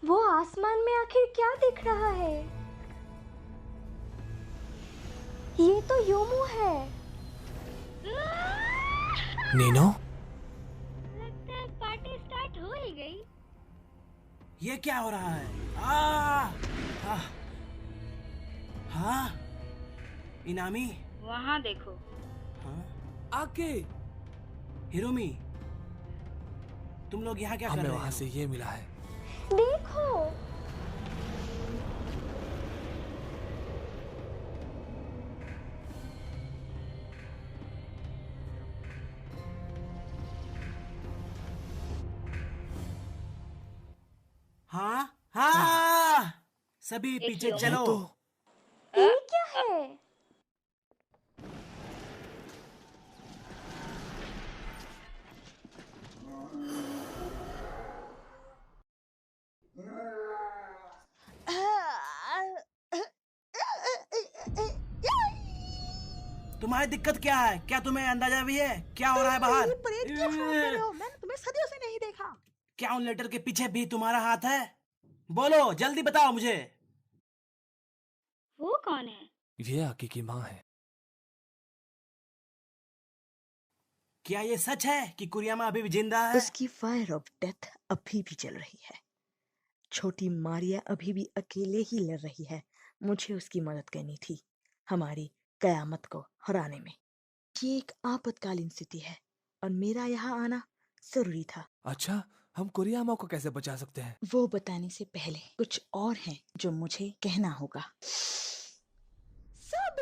वो आसमान में आखिर क्या दिख रहा है? ये तो योमू है। नीनो, लगता है पार्टी स्टार्ट हो ही गई। ये क्या हो रहा है? हाँ, इनामी, वहाँ देखो। हाँ, आके हिरोमी, तुम लोग यहाँ क्या कर हमें रहे हो? वहाँ से ये मिला है। देखो, हाँ हाँ, सभी पीछे चलो। ये क्या है? तुम्हारी दिक्कत क्या है? क्या तुम्हें अंदाजा भी है क्या हो रहा है बाहर? मैंने तुम्हें सदियों से नहीं देखा। क्या उन लेटर के पीछे भी तुम्हारा हाथ है? बोलो, जल्दी बताओ मुझे। वो कौन है? ये आकी की माँ है। क्या ये सच है कि कुरियामा अभी भी जिंदा है? उसकी फायर ऑफ डेथ अभी भी चल रही है। छोटी मारिया अभी भी अकेले ही लड़ रही है। मुझे उसकी मदद करनी थी हमारी कयामत को हराने में। ये एक आपातकालीन स्थिति है और मेरा यहाँ आना जरूरी था। अच्छा, हम कुरियामा को कैसे बचा सकते हैं? वो बताने से पहले कुछ और है जो मुझे कहना होगा। सब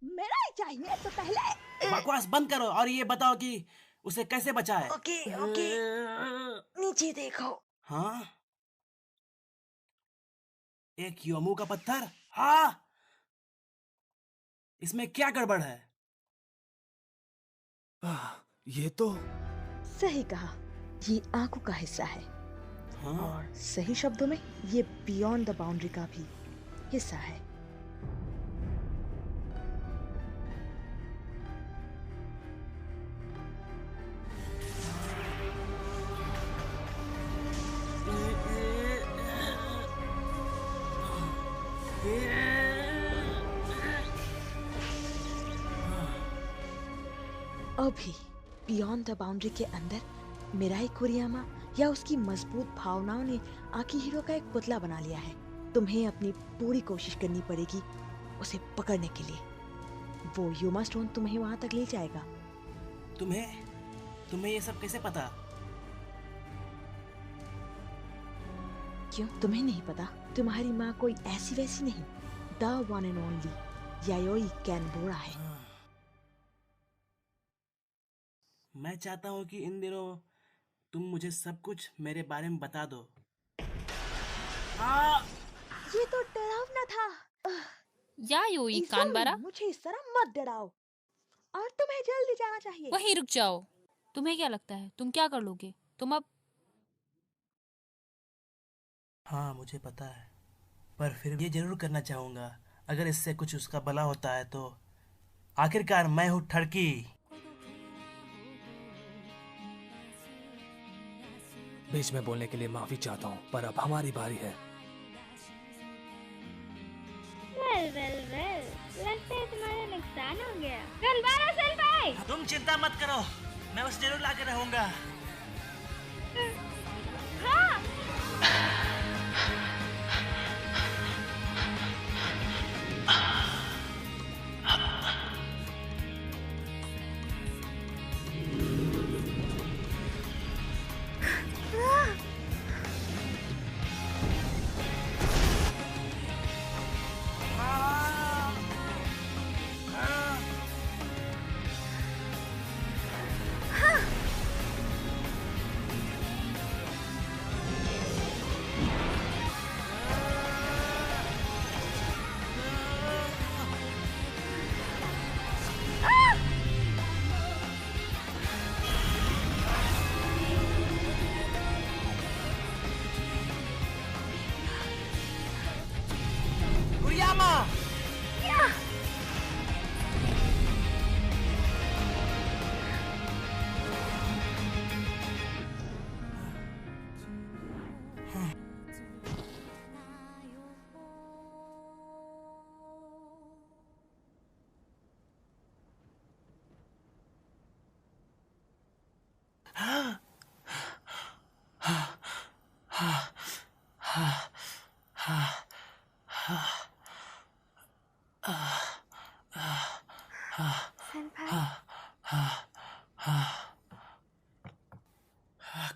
मेरा ही चाहिए तो पहले बकवास बंद करो और ये बताओ कि उसे कैसे बचाए। ओके ओके, नीचे देखो। हाँ, एक योमू का पत्थर। हाँ, इसमें क्या गड़बड़ है? ये तो सही कहा, ये आंखों का हिस्सा है। हाँ? और सही शब्दों में ये बियॉन्ड द बाउंड्री का भी हिस्सा है। अभी बियॉन्ड द बाउंड्री के अंदर मिराई कुरियामा या उसकी मजबूत भावनाओं ने आकिहिरो का एक पुतला बना लिया है। तुम्हें अपनी पूरी कोशिश करनी पड़ेगी उसे पकड़ने के लिए। वो यूमा स्टोन तुम्हें वहां तक ले जाएगा। तुम्हें ये सब कैसे पता? क्यों, तुम्हें नहीं पता? तुम्हारी माँ कोई ऐसी वैसी नहीं, द वन एंड ओनली यायोई कैनबोरा है। मैं चाहता हूँ कि इन दिनों तुम मुझे सब कुछ मेरे बारे में बता दो। ये तो डरावना था। यायोई कानबारा, मुझे इस तरह मत डराओ और तुम्हें जल्दी जाना चाहिए। वहीं रुक जाओ। तुम्हें क्या लगता है तुम क्या कर लोगे? तुम अब हाँ, मुझे पता है, पर फिर ये जरूर करना चाहूंगा। अगर इससे कुछ उसका भला होता है तो। आखिरकार मैं हूँ ठड़की। बीच में बोलने के लिए माफी चाहता हूँ, पर अब हमारी बारी है। वेल, लगता है तुम्हारा नुकसान हो गया। सेल्फाई! तुम चिंता मत करो, मैं उसे जरूर लाके रहूंगा। हाँ।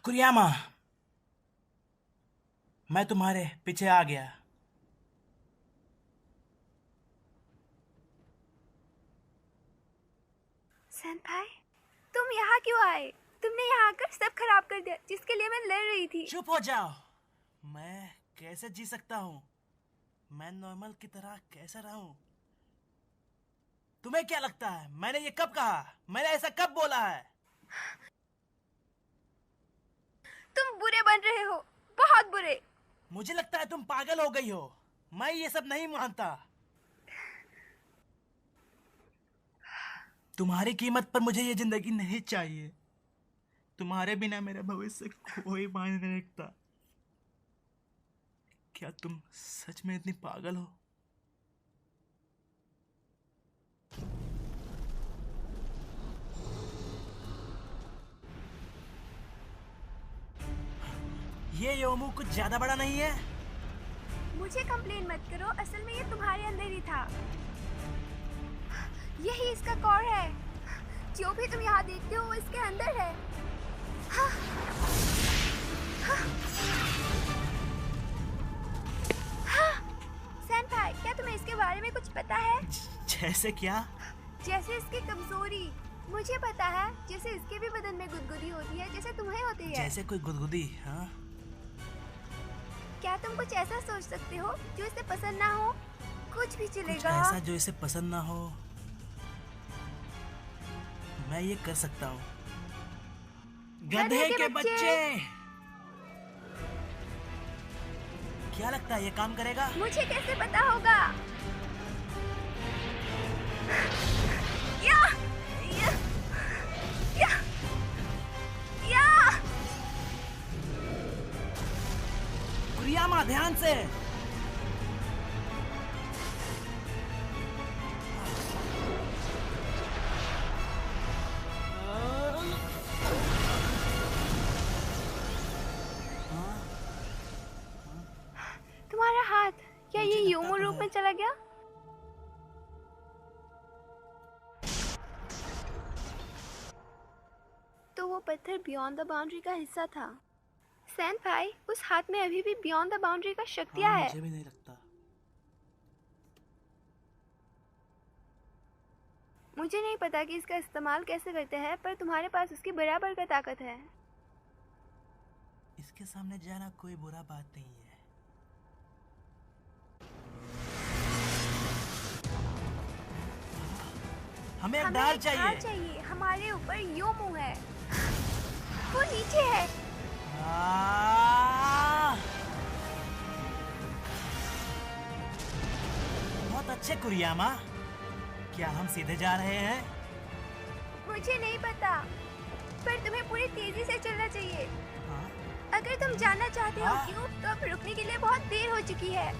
कुरियामा, मैं तुम्हारे पीछे आ गया। सेनपाई, तुम यहाँ क्यों आए? तुमने यहाँ आकर सब खराब कर दिया जिसके लिए मैं लड़ रही थी। चुप हो जाओ। मैं कैसे जी सकता हूँ? मैं नॉर्मल की तरह कैसे रहूं? तुम्हें क्या लगता है मैंने ये कब कहा? मैंने ऐसा कब बोला है? तुम बुरे बन रहे हो, बहुत बुरे। मुझे लगता है तुम पागल हो गई हो। मैं ये सब नहीं मानता। तुम्हारी कीमत पर मुझे ये जिंदगी नहीं चाहिए। तुम्हारे बिना मेरा भविष्य कोई मायने नहीं रखता। क्या तुम सच में इतनी पागल हो? ये योमू कुछ ज्यादा बड़ा नहीं है? मुझे कंप्लेन मत करो, असल में ये तुम्हारे अंदर ही था। यही इसका कोर है। जो भी तुम यहाँ देखते हो वो इसके अंदर है। हाँ। हाँ। हाँ। सेनपाई, क्या तुम्हें इसके बारे में कुछ पता है? जैसे क्या? जैसे इसकी कमजोरी। मुझे पता है, जैसे इसके भी बदन में गुदगुदी होती है, जैसे तुम्हें होती है। जैसे कोई गुदगुदी? हाँ। क्या तुम कुछ ऐसा सोच सकते हो जो इसे पसंद ना हो? कुछ भी कुछ चलेगा। ऐसा जो इसे पसंद ना हो। मैं ये कर सकता हूँ। गधे के बच्चे। क्या लगता है ये काम करेगा? मुझे कैसे पता होगा? या, या, या, या। कुरियामा ध्यान से। तुम्हारा हाथ, क्या ये योमो रूप में चला गया? तो वो पत्थर बियॉन्ड द बाउंड्री का हिस्सा था। सेनपाई, उस हाथ में अभी भी बियॉन्ड द बाउंड्री का शक्तियाँ है। मुझे भी नहीं लगता। मुझे नहीं पता कि इसका इस्तेमाल कैसे करते हैं, पर तुम्हारे पास उसकी बराबर का ताकत है। इसके सामने जाना कोई बुरा बात नहीं है। हमें एक ढाल चाहिए। हमारे ऊपर योमो है, वो नीचे है। बहुत अच्छे कुरियामा। क्या हम सीधे जा रहे हैं? मुझे नहीं पता, पर तुम्हें पूरी तेजी से चलना चाहिए। हाँ? अगर तुम जानना चाहते हो क्यों, तो अब रुकने के लिए बहुत देर हो चुकी है।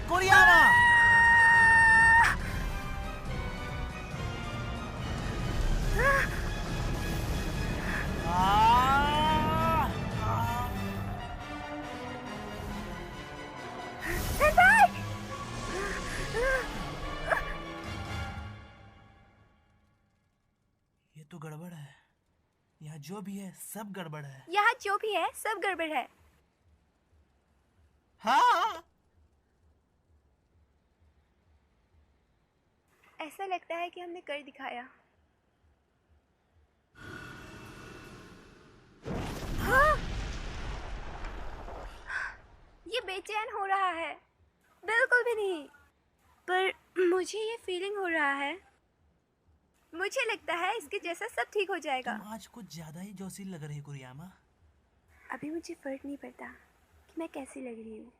कुरियामा! ये तो गड़बड़ है। यहाँ जो भी है सब गड़बड़ है। यहाँ जो भी है सब गड़बड़ है। हाँ। ऐसा लगता है कि हमने कर दिखाया। हाँ? ये बेचैन हो रहा है। बिल्कुल भी नहीं, पर मुझे ये फीलिंग हो रहा है। मुझे लगता है इसके जैसा सब ठीक हो जाएगा। तुम आज कुछ ज्यादा ही जोशील लग रही कुरियामा। अभी मुझे फर्क नहीं पड़ता कि मैं कैसी लग रही हूँ।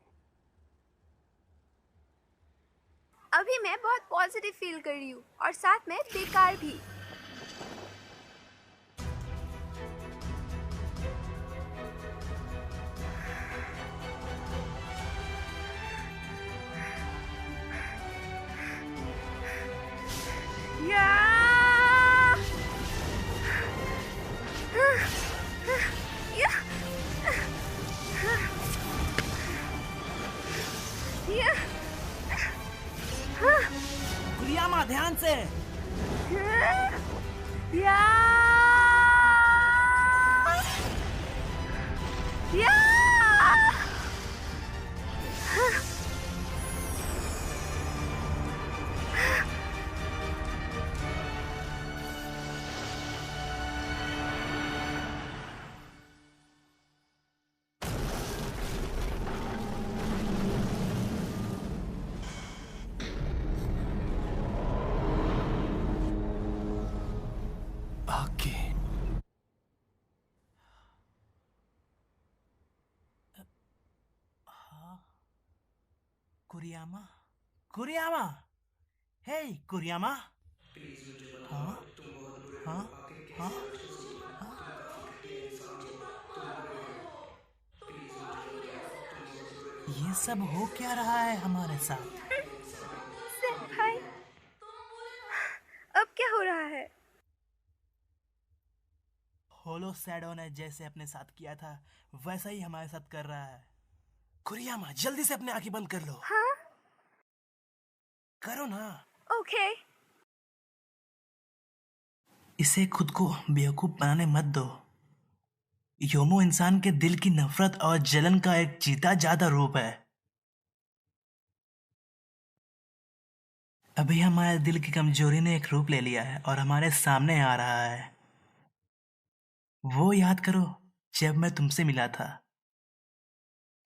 अभी मैं बहुत पॉजिटिव फील कर रही हूँ और साथ में बेकार भी। कुरियामा ध्यान से। कुरियामा, कुरियामा, हे कुरियामा। हाँ? हाँ? हाँ? ये सब हो क्या रहा है हमारे साथ? सेनपाई, अब क्या हो रहा है? होलो शैडो ने जैसे अपने साथ किया था वैसा ही हमारे साथ कर रहा है। कुरियामा, जल्दी से अपने आंखें बंद कर लो। हाँ करो ना। ओके। इसे खुद को बेवकूफ बनाने मत दो। योमो इंसान के दिल की नफरत और जलन का एक जीता जाता रूप है। अभी हमारे दिल की कमजोरी ने एक रूप ले लिया है और हमारे सामने आ रहा है। वो याद करो जब मैं तुमसे मिला था।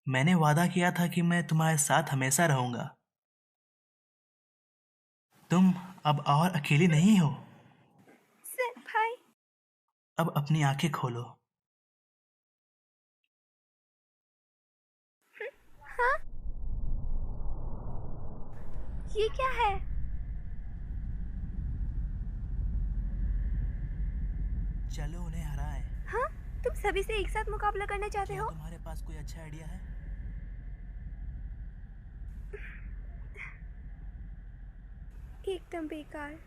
मैंने वादा किया था कि मैं तुम्हारे साथ हमेशा रहूंगा। तुम अब और अकेली नहीं हो। सेनपाई। अब अपनी आंखें खोलो। हाँ? ये क्या है? चलो उन्हें हराएं। हाँ? तुम सभी से एक साथ मुकाबला करना चाहते हो? तुम्हारे पास कोई अच्छा आइडिया है? एकदम बेकार।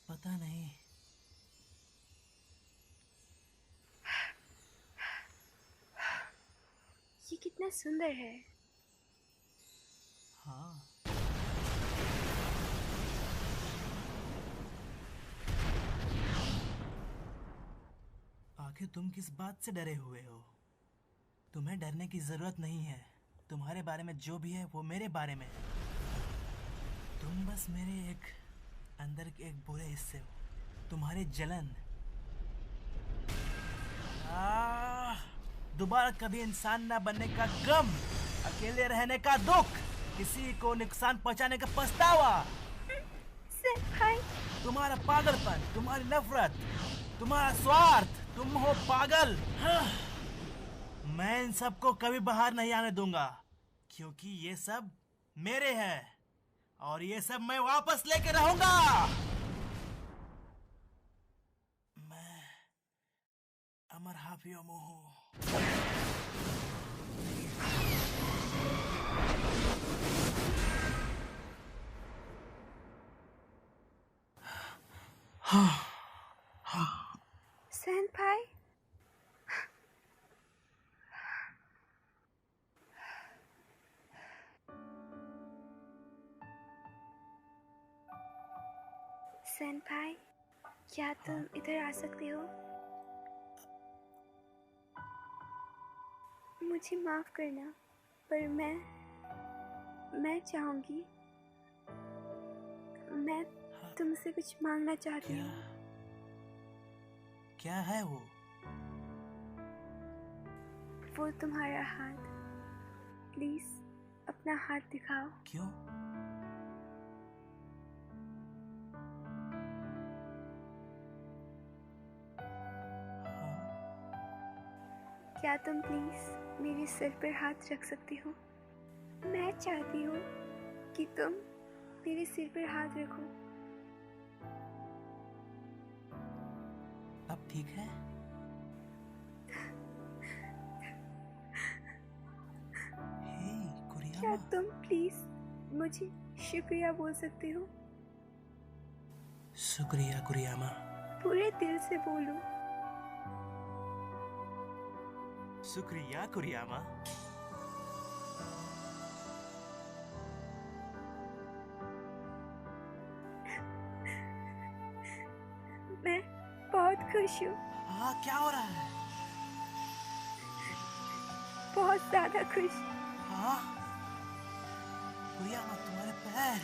पता नहीं। ये कितना सुंदर है। हाँ। आखिर तुम किस बात से डरे हुए हो? तुम्हें डरने की जरूरत नहीं है। तुम्हारे बारे में जो भी है वो मेरे बारे में है। तुम बस मेरे एक अंदर के एक बुरे हिस्से हो। तुम्हारी जलन। दोबारा कभी इंसान ना बनने का गम, अकेले रहने का दुख, किसी को नुकसान पहुंचाने का पछतावा, तुम्हारा पागलपन, तुम्हारी नफरत, तुम्हारा स्वार्थ, तुम हो पागल। मैं इन सब को कभी बाहर नहीं आने दूंगा, क्योंकि ये सब मेरे हैं और ये सब मैं वापस लेके रहूंगा। मैं अमर हाफ योमो हूँ। सेनपाई। सेनपाई, क्या तुम इधर आ सकते हो? मुझे माफ करना, पर मैं चाहूंगी, मैं तुमसे कुछ मांगना चाहती हूँ। क्या है वो? वो तुम्हारा हाथ। प्लीज अपना हाथ दिखाओ। क्यों? क्या तुम प्लीज मेरे सिर पर हाथ रख सकती हो? मैं चाहती हूँ कि तुम मेरे सिर पर हाथ रखो। अब ठीक है? क्या तुम प्लीज मुझे शुक्रिया बोल सकते हो? शुक्रिया कुरियामा। पूरे दिल से बोलो। शुक्रिया कुरियामा। मैं बहुत खुश हूँ। हाँ, क्या हो रहा है? बहुत ज्यादा खुश। हाँ, कुरियामा, तुम्हारे पैर।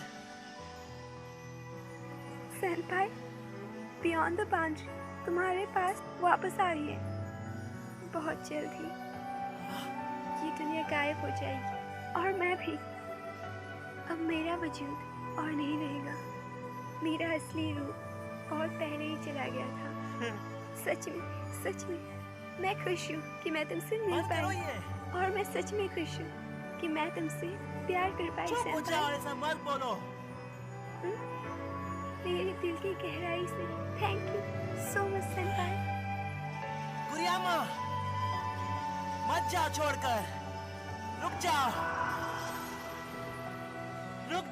सेनपाई, बियॉन्ड द बाउंड्री तुम्हारे पास वापस आ रही है। बहुत जल्द ही ये दुनिया गायब हो जाएगी और मैं भी। अब मेरा वजूद और नहीं रहेगा। मेरा असली रूप और पहले ही चला गया था। सच में मैं खुश हूँ कि मैं तुमसे मिल पाई और मैं सच में खुश हूँ कि मैं तुमसे प्यार कर पाई। चुप हो जाओ, ऐसा मत बोलो। मेरे दिल की गहराई से थैंक यू सो मच सेनपाई। कुरियामा, मत जाओ छोड़कर। रुक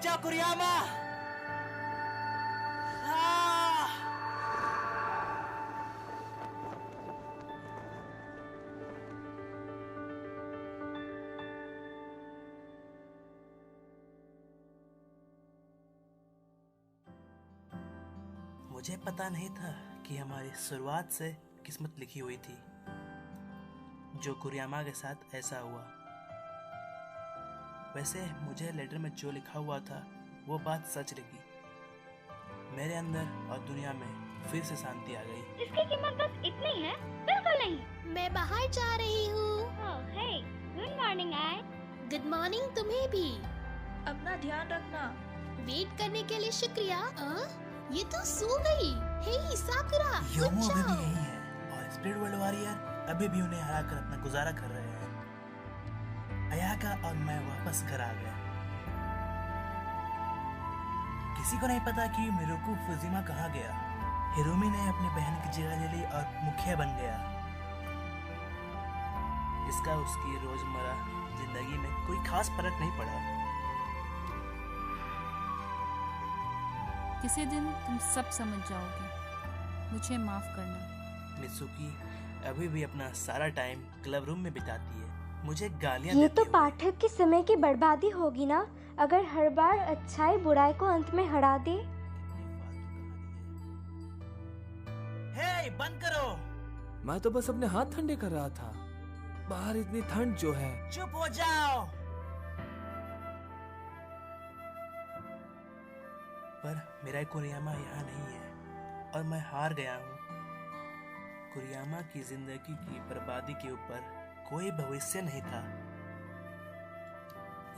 जाओ कुरियामा। मुझे पता नहीं था कि हमारी शुरुआत से किस्मत लिखी हुई थी। जो कुरियामा के साथ ऐसा हुआ। वैसे मुझे लेटर में जो लिखा हुआ था वो बात सच लगी। मेरे अंदर और दुनिया में फिर से शांति आ गई। इसकी कीमत बस इतनी है? बिल्कुल नहीं। मैं बाहर जा रही हूँ। हे, गुड मॉर्निंग आई। गुड मॉर्निंग तुम्हें भी। अपना ध्यान रखना। वेट करने के लिए शुक्रिया। ये तो सो गई। हे साकुरा, योमो अभी भी यही है और स्पिरिट वर्ल्ड वॉरियर अभी भी उन्हें हराकर अपना गुजारा कर रहे हैं। अयाका और मैं वापस घर आ गए। किसी को नहीं पता कि मिरुको फुजिमा कहाँ गया। हिरोमी ने अपनी बहन की जगह ले ली और मुखिया बन गया। इसका उसकी रोजमर्रा जिंदगी में कोई खास फर्क नहीं पड़ा। किसी दिन तुम सब समझ जाओगे। मुझे माफ करना। मित्सुकी अभी भी अपना सारा टाइम क्लब रूम में बिताती है। मुझे गालियां ये देती तो है। पाठक के समय की बर्बादी होगी ना, अगर हर बार अच्छाई बुराई को अंत में हरा दे। हे, बंद करो। मैं तो बस अपने हाथ ठंडे कर रहा था। बाहर इतनी ठंड जो है। चुप हो जाओ। पर मेरा कुरियामा यहाँ नहीं है और मैं हार गया हूँ। कुरियामा की जिंदगी की बर्बादी के ऊपर कोई भविष्य नहीं था।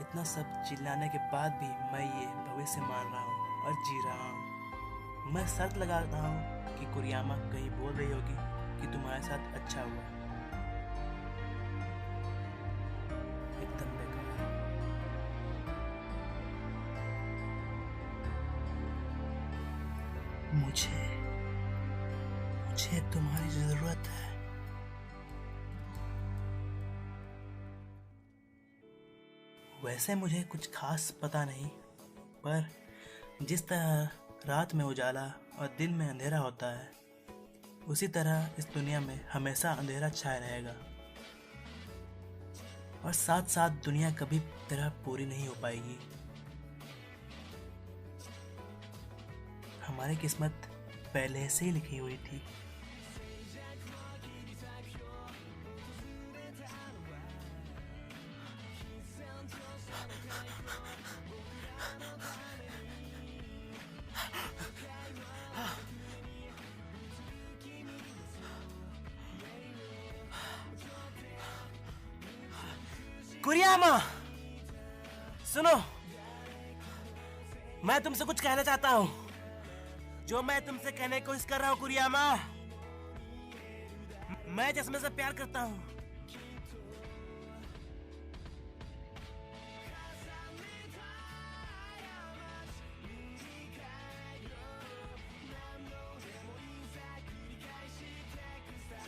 इतना सब चिल्लाने के बाद भी मैं ये भविष्य मान रहा हूँ और जी रहा हूँ। मैं शर्त लगाता हूँ कि कुरियामा कहीं बोल रही होगी कि तुम्हारे साथ अच्छा हुआ। एकदम बेकार। मुझे तुम्हारी जरूरत है। वैसे मुझे कुछ खास पता नहीं, पर जिस तरह रात में उजाला और दिन में अंधेरा होता है, उसी तरह इस दुनिया में हमेशा अंधेरा छाया रहेगा और साथ साथ दुनिया कभी तरह पूरी नहीं हो पाएगी। हमारी किस्मत पहले से ही लिखी हुई थी। कुरियामा, सुनो, मैं तुमसे कुछ कहना चाहता हूँ। जो मैं तुमसे कहने की कोशिश कर रहा हूँ कुरियामा, मैं जिसमें से प्यार करता हूँ।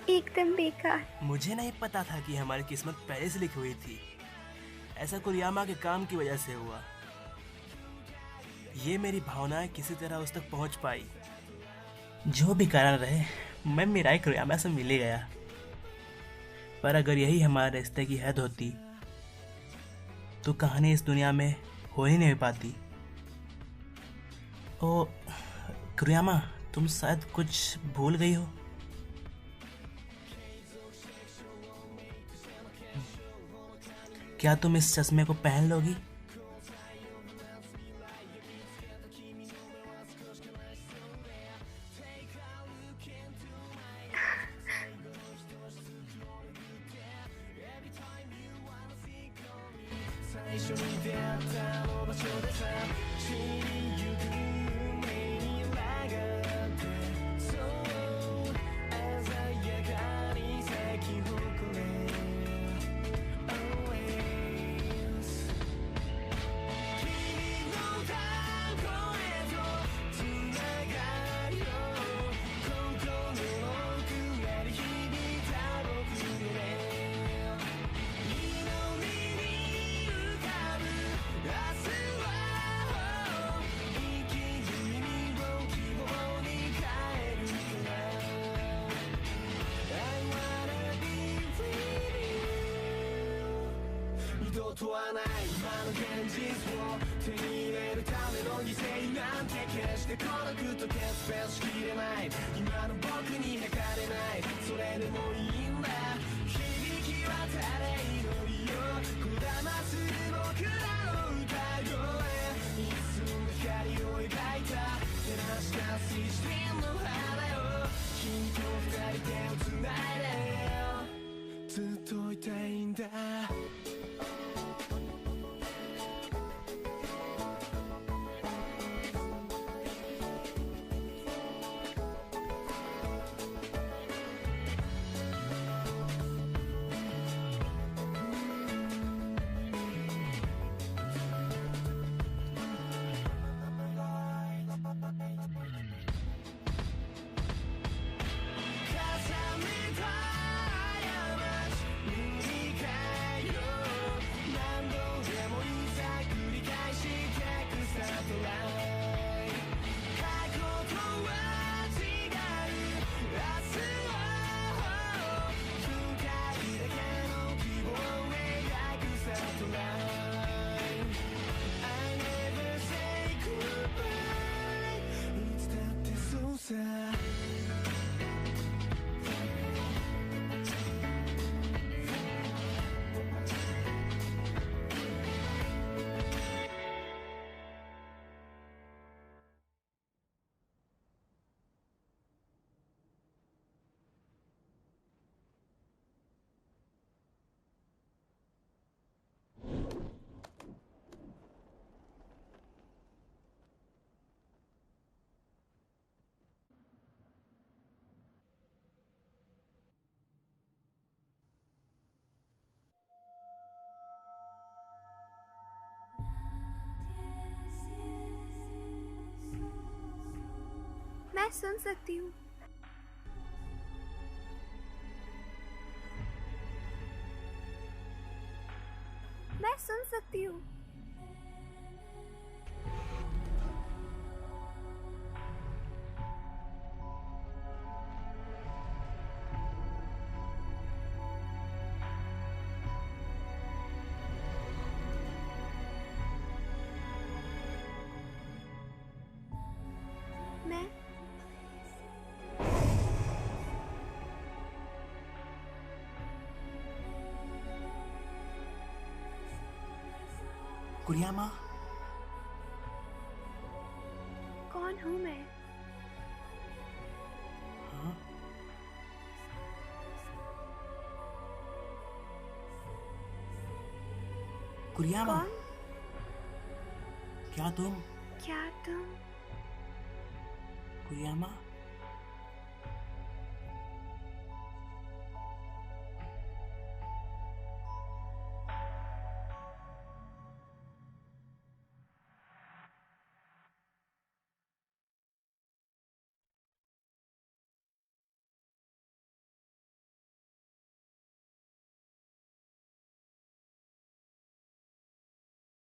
एकदम बेकार। मुझे नहीं पता था कि हमारी किस्मत पहले से लिखी हुई थी। ऐसा कुरियामा के काम की वजह से हुआ। ये मेरी भावनाएं किसी तरह उस तक पहुंच पाई। जो भी कारण रहे, मैं मिराई कुरियामा से मिल गया। पर अगर यही हमारे रिश्ते की हद होती तो कहानी इस दुनिया में हो ही नहीं पाती। ओ कुरियामा, तुम शायद कुछ भूल गई हो। क्या तुम इस चश्मे को पहन लोगी? मैं सुन सकती हूँ। मैं सुन सकती हूँ। मैं कुरियामा, कौन हूँ मैं? हाँ? कुरियामा, कौन? क्या तुम? क्या तुम? कुरियामा,